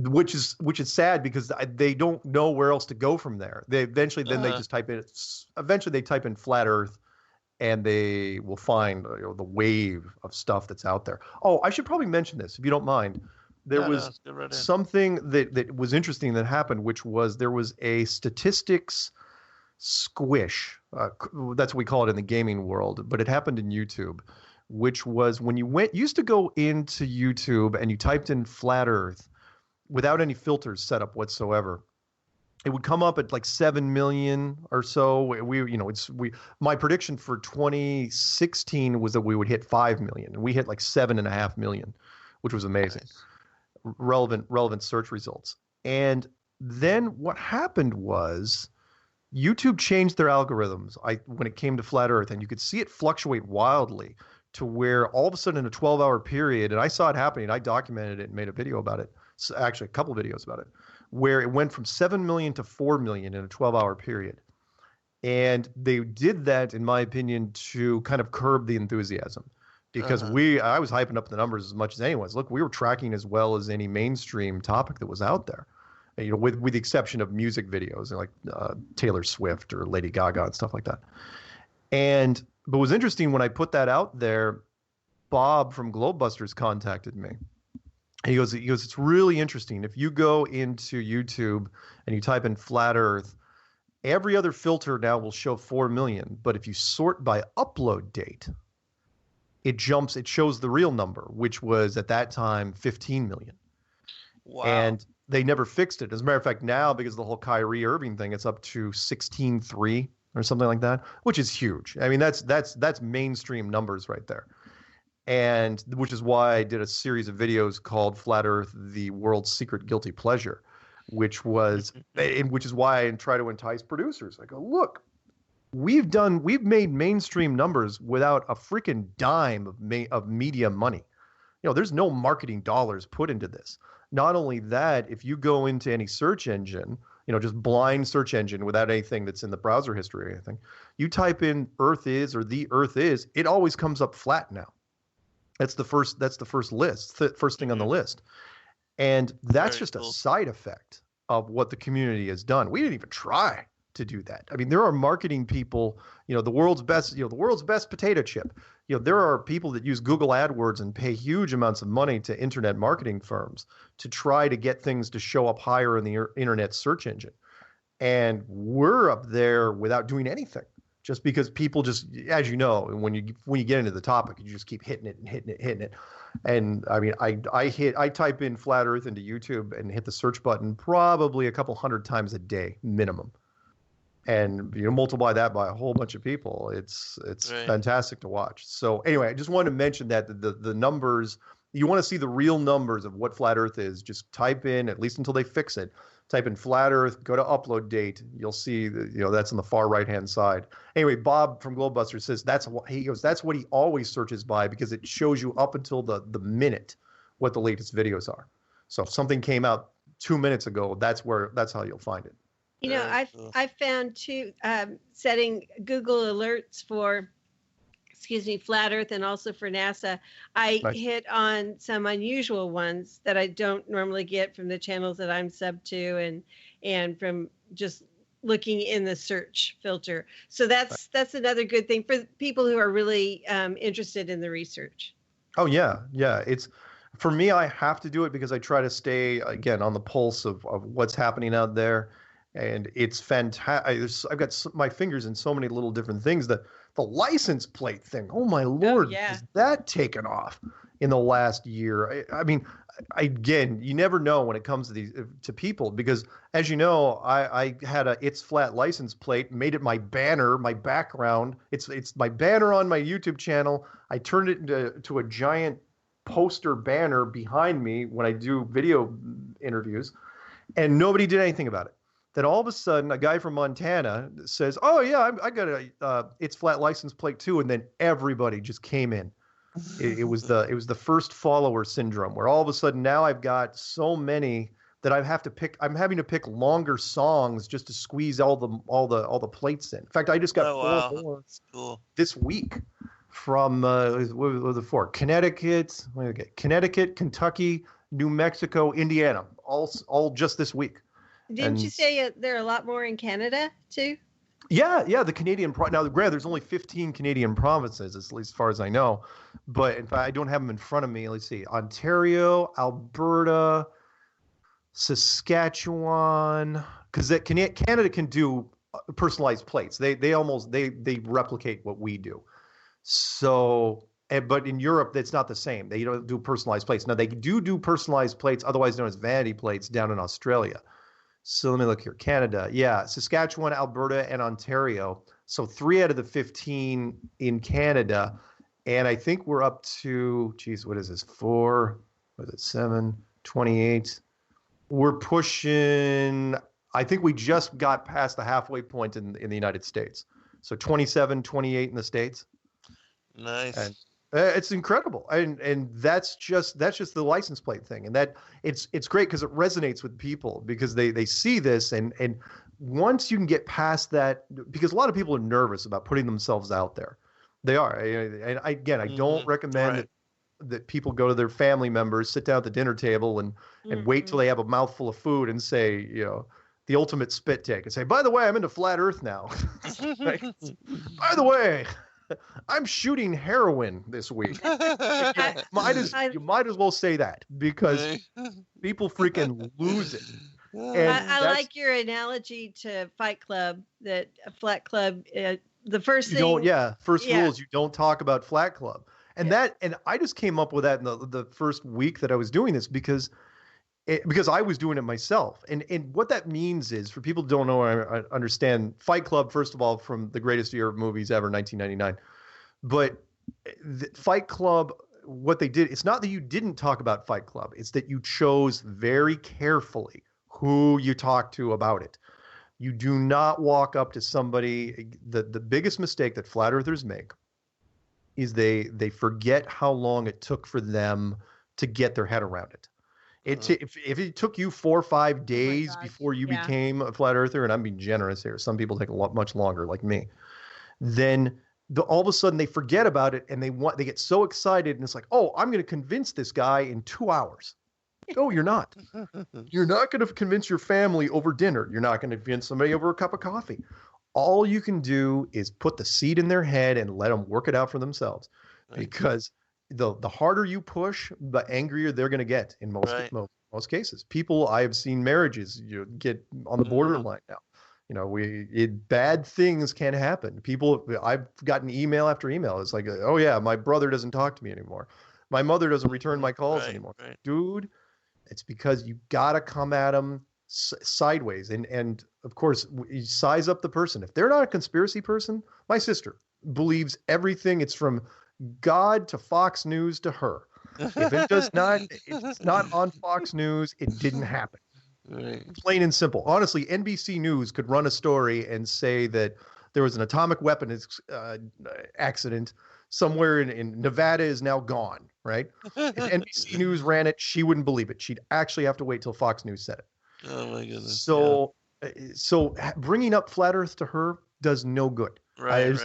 which is sad because they don't know where else to go from there. They eventually they just type in. Eventually, they type in Flat Earth, and they will find the wave of stuff that's out there. Oh, I should probably mention this if you don't mind. There was something that was interesting that happened, which was there was a statistics squish. That's what we call it in the gaming world, but it happened in YouTube, which was when you used to go into YouTube and you typed in Flat Earth without any filters set up whatsoever. It would come up at like 7 million or so. My prediction for 2016 was that we would hit 5 million, and we hit like 7.5 million, which was amazing. Nice. Relevant search results. And then what happened was YouTube changed their algorithms when it came to Flat Earth, and you could see it fluctuate wildly to where all of a sudden in a 12-hour period, and I saw it happening, I documented it and made a video about it, actually a couple videos about it, where it went from 7 million to 4 million in a 12-hour period. And they did that, in my opinion, to kind of curb the enthusiasm. Because I was hyping up the numbers as much as anyone. Look, we were tracking as well as any mainstream topic that was out there, with the exception of music videos like Taylor Swift or Lady Gaga and stuff like that. But it was interesting when I put that out there, Bob from Globebusters contacted me. He goes, it's really interesting. If you go into YouTube and you type in Flat Earth, every other filter now will show 4 million. But if you sort by upload date, it shows the real number, which was at that time 15 million. Wow. And they never fixed it. As a matter of fact, now, because of the whole Kyrie Irving thing, it's up to 16.3 or something like that, which is huge. I mean, that's mainstream numbers right there. And which is why I did a series of videos called Flat Earth, the World's Secret Guilty Pleasure, which is why I try to entice producers. I go, look, we've made mainstream numbers without a freaking dime of media money. There's no marketing dollars put into this. Not only that, if you go into any search engine, just blind search engine without anything that's in the browser history or anything, you type in Earth is or the Earth is, it always comes up flat now. That's the first list, first thing on the list. And that's just a side effect of what the community has done. We didn't even try to do that. I mean, there are marketing people, the world's best potato chip. There are people that use Google AdWords and pay huge amounts of money to internet marketing firms to try to get things to show up higher in the internet search engine. And we're up there without doing anything. Just because people just, as you know, when you get into the topic, you just keep hitting it. And I mean, I type in Flat Earth into YouTube and hit the search button probably a couple hundred times a day minimum. And multiply that by a whole bunch of people. It's right. Fantastic to watch. So anyway, I just wanted to mention that the numbers, you want to see the real numbers of what Flat Earth is, just type in, at least until they fix it, type in Flat Earth, go to upload date. You'll see that's on the far right-hand side. Anyway, Bob from Globebusters says that's what he always searches by, because it shows you up until the minute what the latest videos are. So if something came out 2 minutes ago, that's how you'll find it. I found too, setting Google alerts for, Flat Earth and also for NASA. I hit on some unusual ones that I don't normally get from the channels that I'm sub to, and from just looking in the search filter. So that's another good thing for people who are really interested in the research. Oh yeah. It's, for me, I have to do it because I try to stay, again, on the pulse of what's happening out there. And it's fantastic. I've got my fingers in so many little different things. The license plate thing. Oh my Lord, is that taken off in the last year? I mean, again, you never know when it comes to these to people, because as you know, I had a It's Flat license plate, made it my banner, my background. It's my banner on my YouTube channel. I turned it into a giant poster banner behind me when I do video interviews, and nobody did anything about it. Then all of a sudden, a guy from Montana says, "Oh yeah, I got a It's Flat license plate too," and then everybody just came in. It was the first follower syndrome, where all of a sudden now I've got so many that I'm having to pick longer songs just to squeeze all the plates in. In fact, I just got four more this week from what was it for? Connecticut, Kentucky, New Mexico, Indiana, all just this week. Didn't you say there are a lot more in Canada too? Yeah, the Canadian now. Granted, there's only 15 Canadian provinces, at least as far as I know, but in fact, I don't have them in front of me. Let's see: Ontario, Alberta, Saskatchewan, because Canada can do personalized plates. They replicate what we do. So, but in Europe, that's not the same. They don't do personalized plates. Now they do personalized plates, otherwise known as vanity plates, down in Australia. So let me look here. Canada, yeah, Saskatchewan, Alberta, and Ontario. So 3 out of the 15 in Canada. And I think we're up to, what is this? 4, what is it, 7, 28. We're pushing, I think we just got past the halfway point in the United States. So 27, 28 in the States. Nice. And it's incredible, and that's just the license plate thing, and that it's great because it resonates with people, because they see this, and once you can get past that, because a lot of people are nervous about putting themselves out there. They are, and I don't recommend that people go to their family members, sit down at the dinner table, and wait till they have a mouthful of food and say, the ultimate spit take, and say, by the way, I'm into flat Earth now. Right? By the way, I'm shooting heroin this week. You might as well say that, because people freaking lose it. And I like your analogy to Fight Club, that Flat Club, the first thing. Rule is you don't talk about Flat Club. And and I just came up with that in the first week that I was doing this, because I was doing it myself. And what that means is, for people who don't know or understand, Fight Club, first of all, from the greatest year of movies ever, 1999. But Fight Club, what they did, it's not that you didn't talk about Fight Club. It's that you chose very carefully who you talk to about it. You do not walk up to somebody. The biggest mistake that flat earthers make is they forget how long it took for them to get their head around it. If it took you 4 or 5 days before you became a flat earther, and I'm being generous here, some people take much longer, like me, then all of a sudden they forget about it, and they get so excited, and it's like, oh, I'm going to convince this guy in 2 hours. No, you're not. You're not going to convince your family over dinner. You're not going to convince somebody over a cup of coffee. All you can do is put the seed in their head and let them work it out for themselves, because the harder you push, the angrier they're going to get in most cases. People, I have seen marriages get on the borderline now. Bad things can happen. People, I've gotten email after email. It's like, oh yeah, my brother doesn't talk to me anymore. My mother doesn't return my calls anymore. Dude, it's because you got to come at them sideways. And of course, you size up the person. If they're not a conspiracy person, my sister believes everything. It's from God to Fox News to her. If it's not on Fox News, it didn't happen. Right. Plain and simple. Honestly, NBC News could run a story and say that there was an atomic weapon accident somewhere in Nevada is now gone, right? If NBC News ran it, she wouldn't believe it. She'd actually have to wait till Fox News said it. Oh my goodness. So bringing up flat Earth to her does no good. There's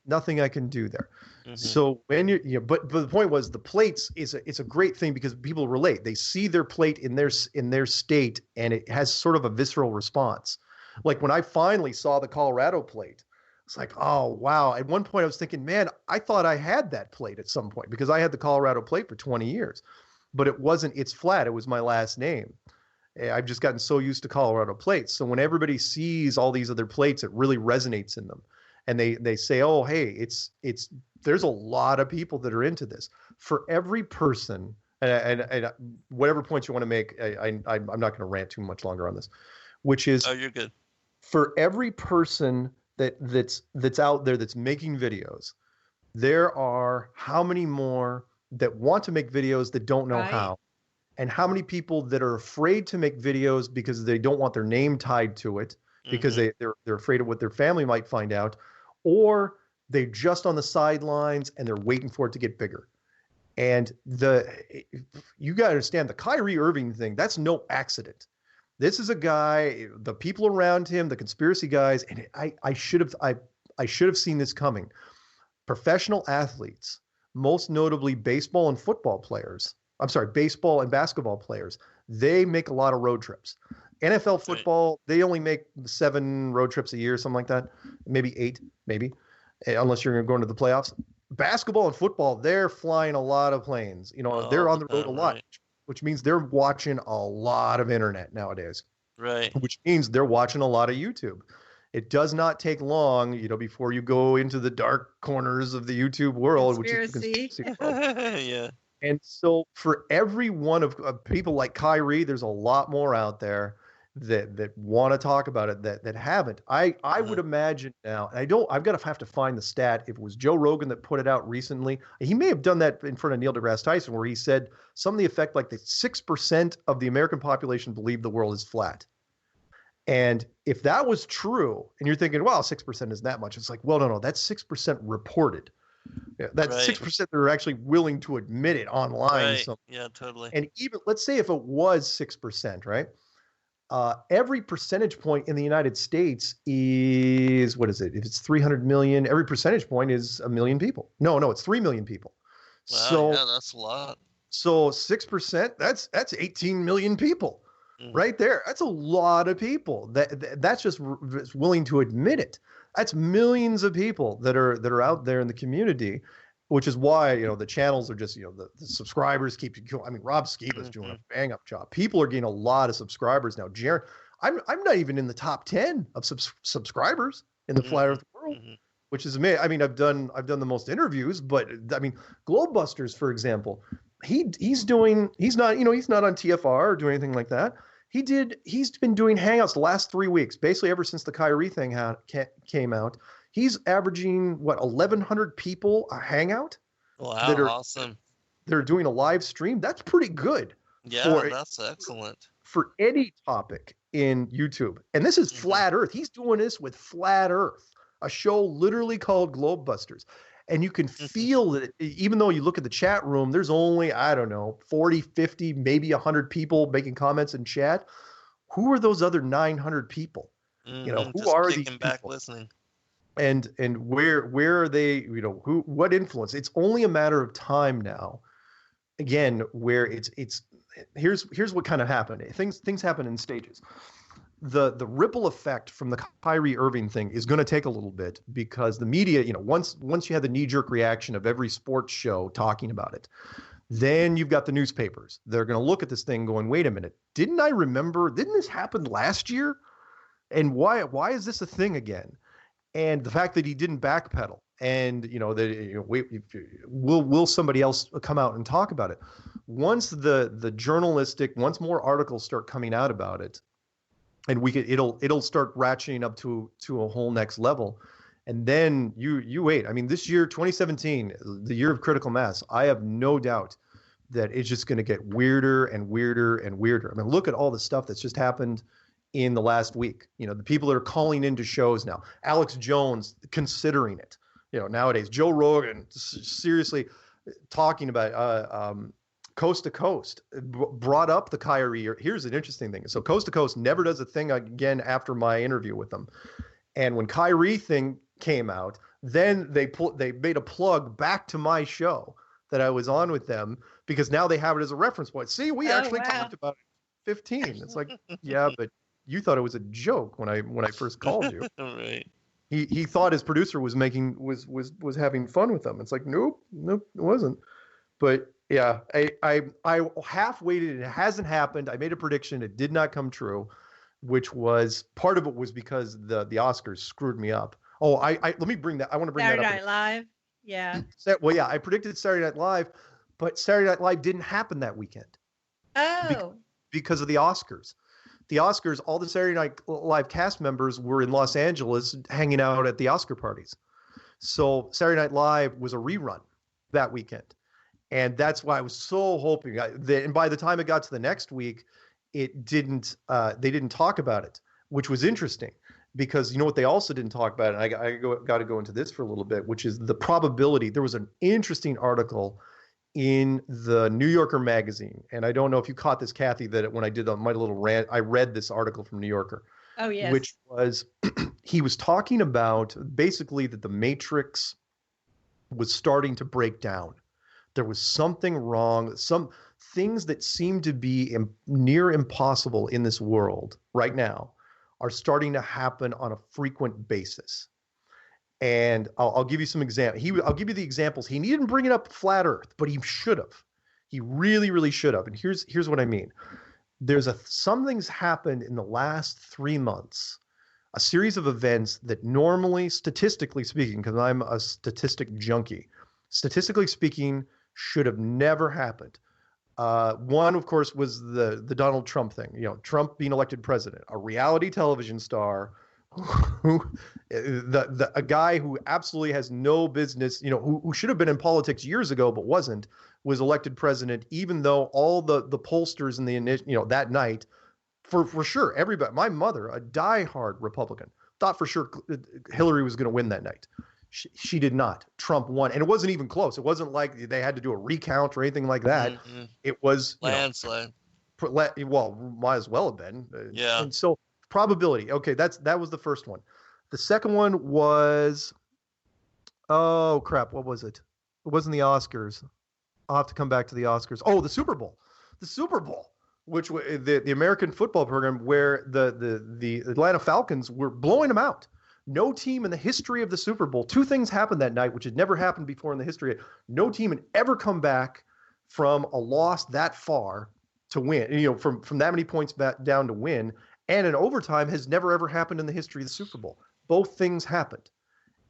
nothing I can do there. Mm-hmm. So when but the point was, the plates it's a great thing because people relate. They see their plate in their state, and it has sort of a visceral response. Like when I finally saw the Colorado plate, it's like, oh wow. At one point I was thinking, man, I thought I had that plate at some point because I had the Colorado plate for 20 years, but it wasn't. It's flat. It was my last name. I've just gotten so used to Colorado plates. So when everybody sees all these other plates, it really resonates in them. And they say, oh, hey, there's a lot of people that are into this. For every person and whatever points you want to make, I'm not going to rant too much longer on this, which is, Oh, you're good. for every person that's out there that's making videos, there are how many more that want to make videos that don't know Right. how, and how many people that are afraid to make videos because they don't want their name tied to it, because they're afraid of what their family might find out, or they're just on the sidelines and they're waiting for it to get bigger. And you got to understand, the Kyrie Irving thing, that's no accident. This is a guy, the people around him, the conspiracy guys, and I should have seen this coming. Professional athletes, most notably baseball and football players. I'm sorry, baseball and basketball players. They make a lot of road trips. NFL football, they only make 7 road trips a year, something like that. Maybe 8, maybe, unless you're going to the playoffs. Basketball and football, they're flying a lot of planes. They're on the road a lot, which means they're watching a lot of internet nowadays. Right. Which means they're watching a lot of YouTube. It does not take long, before you go into the dark corners of the YouTube world, which is the conspiracy world. Yeah. And so for every one of people like Kyrie, there's a lot more out there that want to talk about it that haven't. I would imagine now, and I've got to have to find the stat. If it was Joe Rogan that put it out recently, he may have done that in front of Neil deGrasse Tyson, where he said some of the effect, like the 6% of the American population believe the world is flat. And if that was true, and you're thinking, well, 6% isn't that much. It's like, well, no, that's 6% reported. Yeah, that's 6% that are actually willing to admit it online. Right. Yeah, totally. And even, let's say if it was 6%, right? Every percentage point in the United States is, what is it? If it's 300 million, every percentage point is 1 million people. No, it's 3 million people. Wow, So yeah, that's a lot. So 6%, that's 18 million people right there. That's a lot of people. That's just willing to admit it. That's millions of people that are out there in the community, which is why, the channels are just, the subscribers keep going. I mean, Rob Skiba's doing a bang up job. People are getting a lot of subscribers now. Jared, I'm not even in the top 10 of subscribers in the flat earth world, which is amazing. I mean, I've done the most interviews, but I mean, Globebusters, for example, he's not on TFR or doing anything like that. He's been doing hangouts the last 3 weeks, basically ever since the Kyrie thing came out. He's averaging 1,100 people a hangout. Wow, awesome. They're doing a live stream. That's pretty good. Yeah, that's excellent. For any topic in YouTube. And this is Flat Earth. He's doing this with Flat Earth, a show literally called Globebusters. And you can feel that even though you look at the chat room, there's only, 40, 50, maybe 100 people making comments in chat. Who are those other 900 people? Who are these people? Listening. And where are they, what influence? It's only a matter of time now, again, where here's what kind of happened. Things happen in stages. The ripple effect from the Kyrie Irving thing is going to take a little bit, because the media, once you have the knee-jerk reaction of every sports show talking about it, then you've got the newspapers. They're going to look at this thing going, wait a minute, didn't this happen last year? And why is this a thing again? And the fact that he didn't backpedal, and will somebody else come out and talk about it? Once once more articles start coming out about it, and it'll start ratcheting up to a whole next level. And then you wait. I mean, this year, 2017, the year of critical mass, I have no doubt that it's just going to get weirder and weirder and weirder. I mean, look at all the stuff that's just happened in the last week. The people that are calling into shows now, Alex Jones considering it, nowadays, Joe Rogan seriously talking about Coast to Coast brought up the Kyrie. Here's an interesting thing. So Coast to Coast never does a thing again after my interview with them. And when Kyrie thing came out, then they made a plug back to my show that I was on with them, because now they have it as a reference point. See, we actually talked about it 15. It's like, yeah, but you thought it was a joke when I first called you. Right. He thought his producer was was having fun with them. It's like, nope, it wasn't. But yeah, I half waited. It hasn't happened. I made a prediction. It did not come true, which was part of it was because the Oscars screwed me up. Oh, let me bring that. I want to bring Saturday that up. Night Live. Yeah. Well, yeah, I predicted Saturday Night Live. but Saturday Night Live didn't happen that weekend Oh. because of the Oscars. The Oscars, all the Saturday Night Live cast members were in Los Angeles hanging out at the Oscar parties. So Saturday Night Live was a rerun that weekend. And that's why I was so hoping that, and by the time it got to the next week, they didn't talk about it, which was interesting because you know what they also didn't talk about, and I got to go into this for a little bit, which is the probability. There was an interesting article in the New Yorker magazine, and I don't know if you caught this, Cathy, that when I did my little rant, I read this article from New Yorker. Oh, yes. Which was, he was talking about basically that the Matrix was starting to break down. There was something wrong, some things that seem to be near impossible in this world right now are starting to happen on a frequent basis. And I'll give you some examples. I'll give you the examples. He didn't bring it up flat Earth, but he should have. He really, really should have. And here's what I mean. Something's happened in the last 3 months, a series of events that normally, statistically speaking, because I'm a statistic junkie, statistically speaking, should have never happened. One, of course, was the Donald Trump thing. You know, Trump being elected president, a reality television star, a guy who absolutely has no business, you know, who should have been in politics years ago but wasn't, was elected president, even though all the pollsters in that night, for sure, everybody, my mother, a diehard Republican, thought for sure Hillary was going to win that night. She did not. Trump won, and it wasn't even close. It wasn't like they had to do a recount or anything like that. Mm-hmm. It was landslide. Well, might as well have been. Yeah. And so probability. Okay, that was the first one. The second one was, oh crap, what was it? It wasn't the Oscars. I'll have to come back to the Oscars. Oh, the Super Bowl. The Super Bowl, which the American football program where the Atlanta Falcons were blowing them out. No team in the history of the Super Bowl. Two things happened that night, which had never happened before in the history. No team had ever come back from a loss that far to win. You know, from that many points back down to win, and an overtime has never ever happened in the history of the Super Bowl. Both things happened.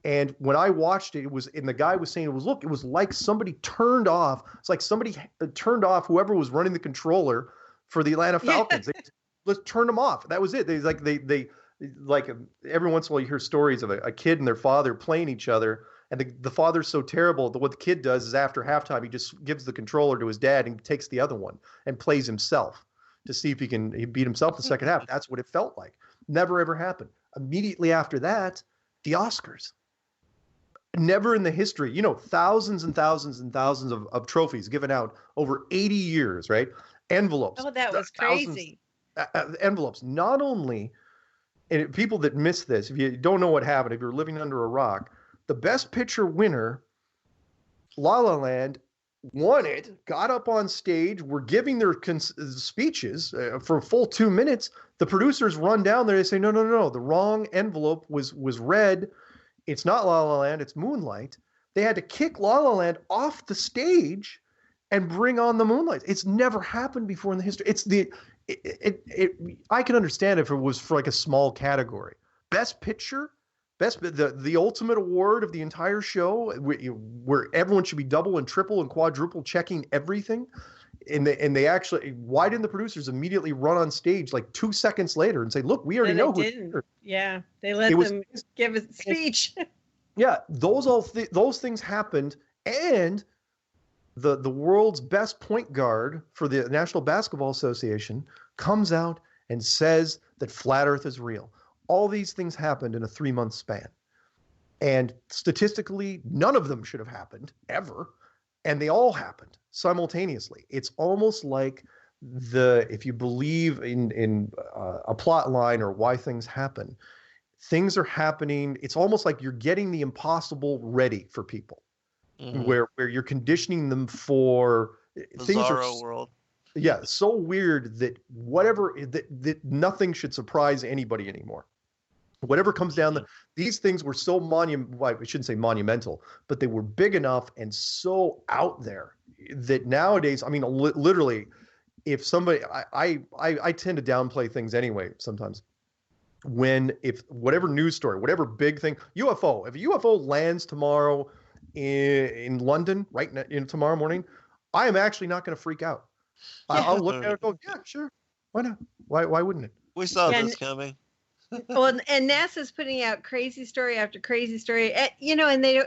And when I watched it, and the guy was saying it was like somebody turned off. It's like somebody turned off whoever was running the controller for the Atlanta Falcons. Let's turn them off. That was it. They like every once in a while you hear stories of a kid and their father playing each other, and the father's so terrible that what the kid does is after halftime he just gives the controller to his dad and takes the other one and plays himself to see if he beat himself in the second half. That's what it felt like. Never ever happened. Immediately after that, the Oscars. Never in the history, you know, thousands and thousands and thousands of trophies given out over 80 years, right? Envelopes. Oh, that was crazy. Envelopes. Not only, and people that miss this, if you don't know what happened, if you're living under a rock, the Best Picture winner, La La Land, won it, got up on stage, were giving their speeches for a full 2 minutes. The producers run down there, they say, no, the wrong envelope was read. It's not La La Land, it's Moonlight. They had to kick La La Land off the stage and bring on the Moonlight. It's never happened before in the history. It's I can understand if it was for like a small category. Best Picture, the ultimate award of the entire show, where everyone should be double and triple and quadruple checking everything. And they actually, why didn't the producers immedially run on stage like 2 seconds later and say, look, we already know who didn't. Yeah, they let them give a speech. Yeah, those things happened, and the world's best point guard for the National Basketball Association comes out and says that flat Earth is real. All these things happened in a 3-month span. And statistically, none of them should have happened ever. And they all happened simultaneously. It's almost like if you believe in a plot line or why things happen, things are happening. It's almost like you're getting the impossible ready for people, where you're conditioning them for things bizarro world. Yeah, so weird that that nothing should surprise anybody anymore. Whatever comes down, these things were so I shouldn't say monumental, but they were big enough and so out there that nowadays, I mean, literally, if somebody, I tend to downplay things anyway sometimes. If whatever news story, whatever big thing, if a UFO lands tomorrow in London, tomorrow morning, I am actually not going to freak out. I'll look at it and go, yeah, sure. Why not? Why wouldn't it? We saw this coming. Well, and NASA's putting out crazy story after crazy story, and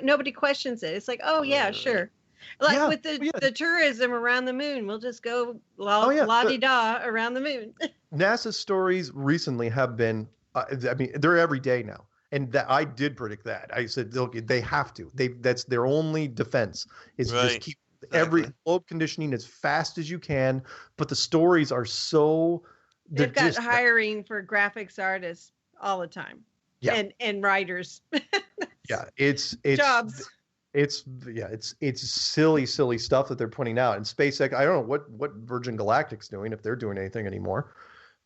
nobody questions it. It's like, oh yeah, sure. Like with the tourism around the moon, we'll just go la-di-da around the moon. NASA's stories recently have been, they're every day now. And that I did predict that. I said, they have to. That's their only defense is just keep every globe conditioning as fast as you can. But the stories are so... They've got hiring for graphics artists all the time. Yeah. And writers. Yeah, it's jobs. It's silly stuff that they're putting out. And SpaceX, I don't know what Virgin Galactic's doing, if they're doing anything anymore,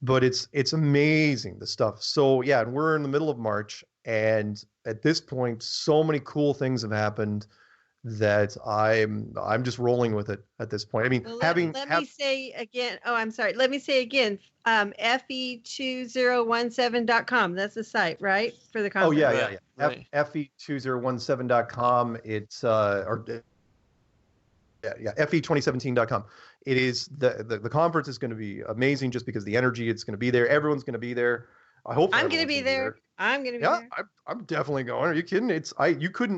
but it's amazing, the stuff. So yeah, and we're in the middle of March, and at this point, so many cool things have happened that I'm just rolling with it at this point. I mean, let me say again, fe2017.com. That's the site, right? For the conference. Oh yeah. Right. fe2017.com. It's fe2017.com. It is the conference is going to be amazing just because the energy, it's going to be there. Everyone's going to be there. I hope I'm going to be there. I'm going to be there. Yeah, I'm definitely going. Are you kidding?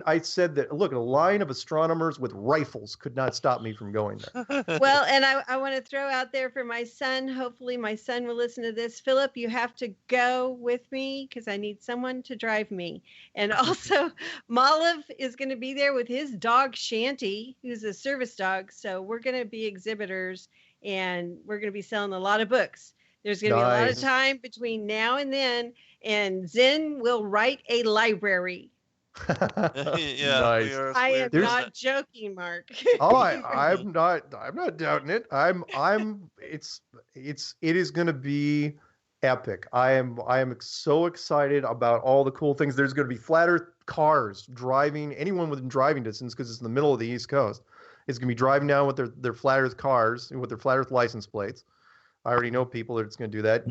I said that, look, a line of astronomers with rifles could not stop me from going there. Well, and I want to throw out there for my son, hopefully my son will listen to this. Philip, you have to go with me because I need someone to drive me. And also, Malav is going to be there with his dog, Shanty, who's a service dog. So we're going to be exhibitors, and we're going to be selling a lot of books. There's going to be a lot of time between now and then, and Zen will write a library. Nice. I am not joking, Mark. Oh, I'm not doubting it. It is going to be epic. I am so excited about all the cool things. There's going to be flat Earth cars driving, anyone within driving distance, because it's in the middle of the East Coast, is going to be driving down with their flat Earth cars with their flat Earth license plates. I already know people that's going to do that.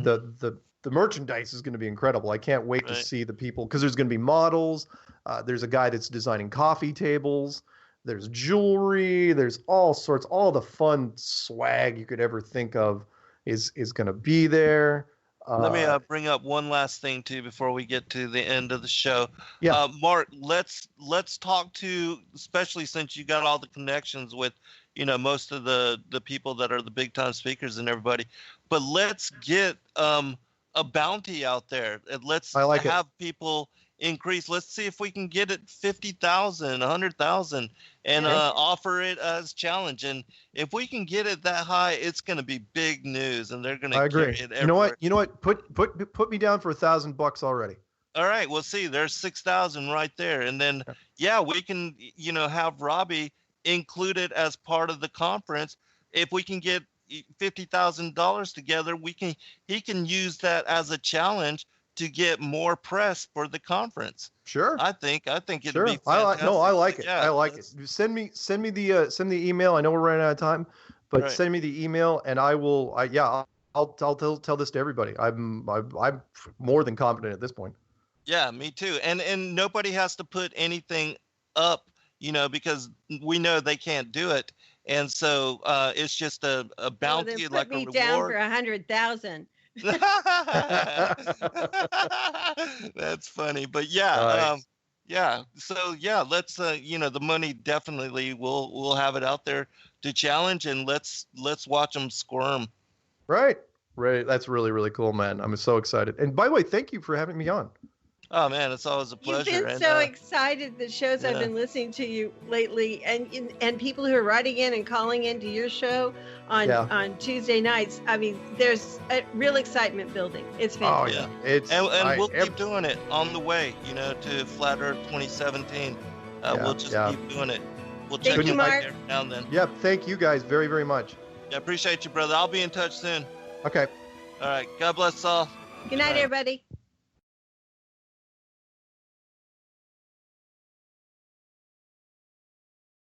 The merchandise is going to be incredible. I can't wait to see the people, because there's going to be models. There's a guy that's designing coffee tables. There's jewelry. There's all the fun swag you could ever think of is going to be there. Let me bring up one last thing too before we get to the end of the show. Yeah. Mark, let's talk to, especially since you got all the connections with, most of the people that are the big time speakers and everybody, but let's get a bounty out there, and let's have people increase. Let's see if we can get it 50,000, 100,000, and offer it as challenge. And if we can get it that high, it's going to be big news, and they're going to carry it everywhere. You know what? Put me down for $1,000 already. All right. Well, see, there's 6,000 right there, and then we can have Robbie included as part of the conference. If we can get $50,000 together, he can use that as a challenge to get more press for the conference. Sure. I think it'd be fantastic. I like it. Yeah, I like it. Send me the email. I know we're running out of time, but send me the email, and I'll tell this to everybody. I'm more than confident at this point. Yeah, me too. And nobody has to put anything up, because we know they can't do it. And so it's just a bounty, like a reward. Put me down for 100,000. That's funny, but so let's the money definitely we'll have it out there to challenge, and let's watch them squirm. Right. That's really, really cool, man. I'm so excited. And by the way, thank you for having me on. Oh man, it's always a pleasure. You've been so excited. The shows I've been listening to you lately, and people who are writing in and calling into your show on Tuesday nights. I mean, there's a real excitement building. It's fantastic. Oh yeah, and we'll keep doing it on the way, to Flat Earth 2017. We'll just keep doing it. We'll check in right there now and then. Yeah, thank you guys very, very much. Yeah, appreciate you, brother. I'll be in touch soon. Okay. All right. God bless all. Good night, everybody.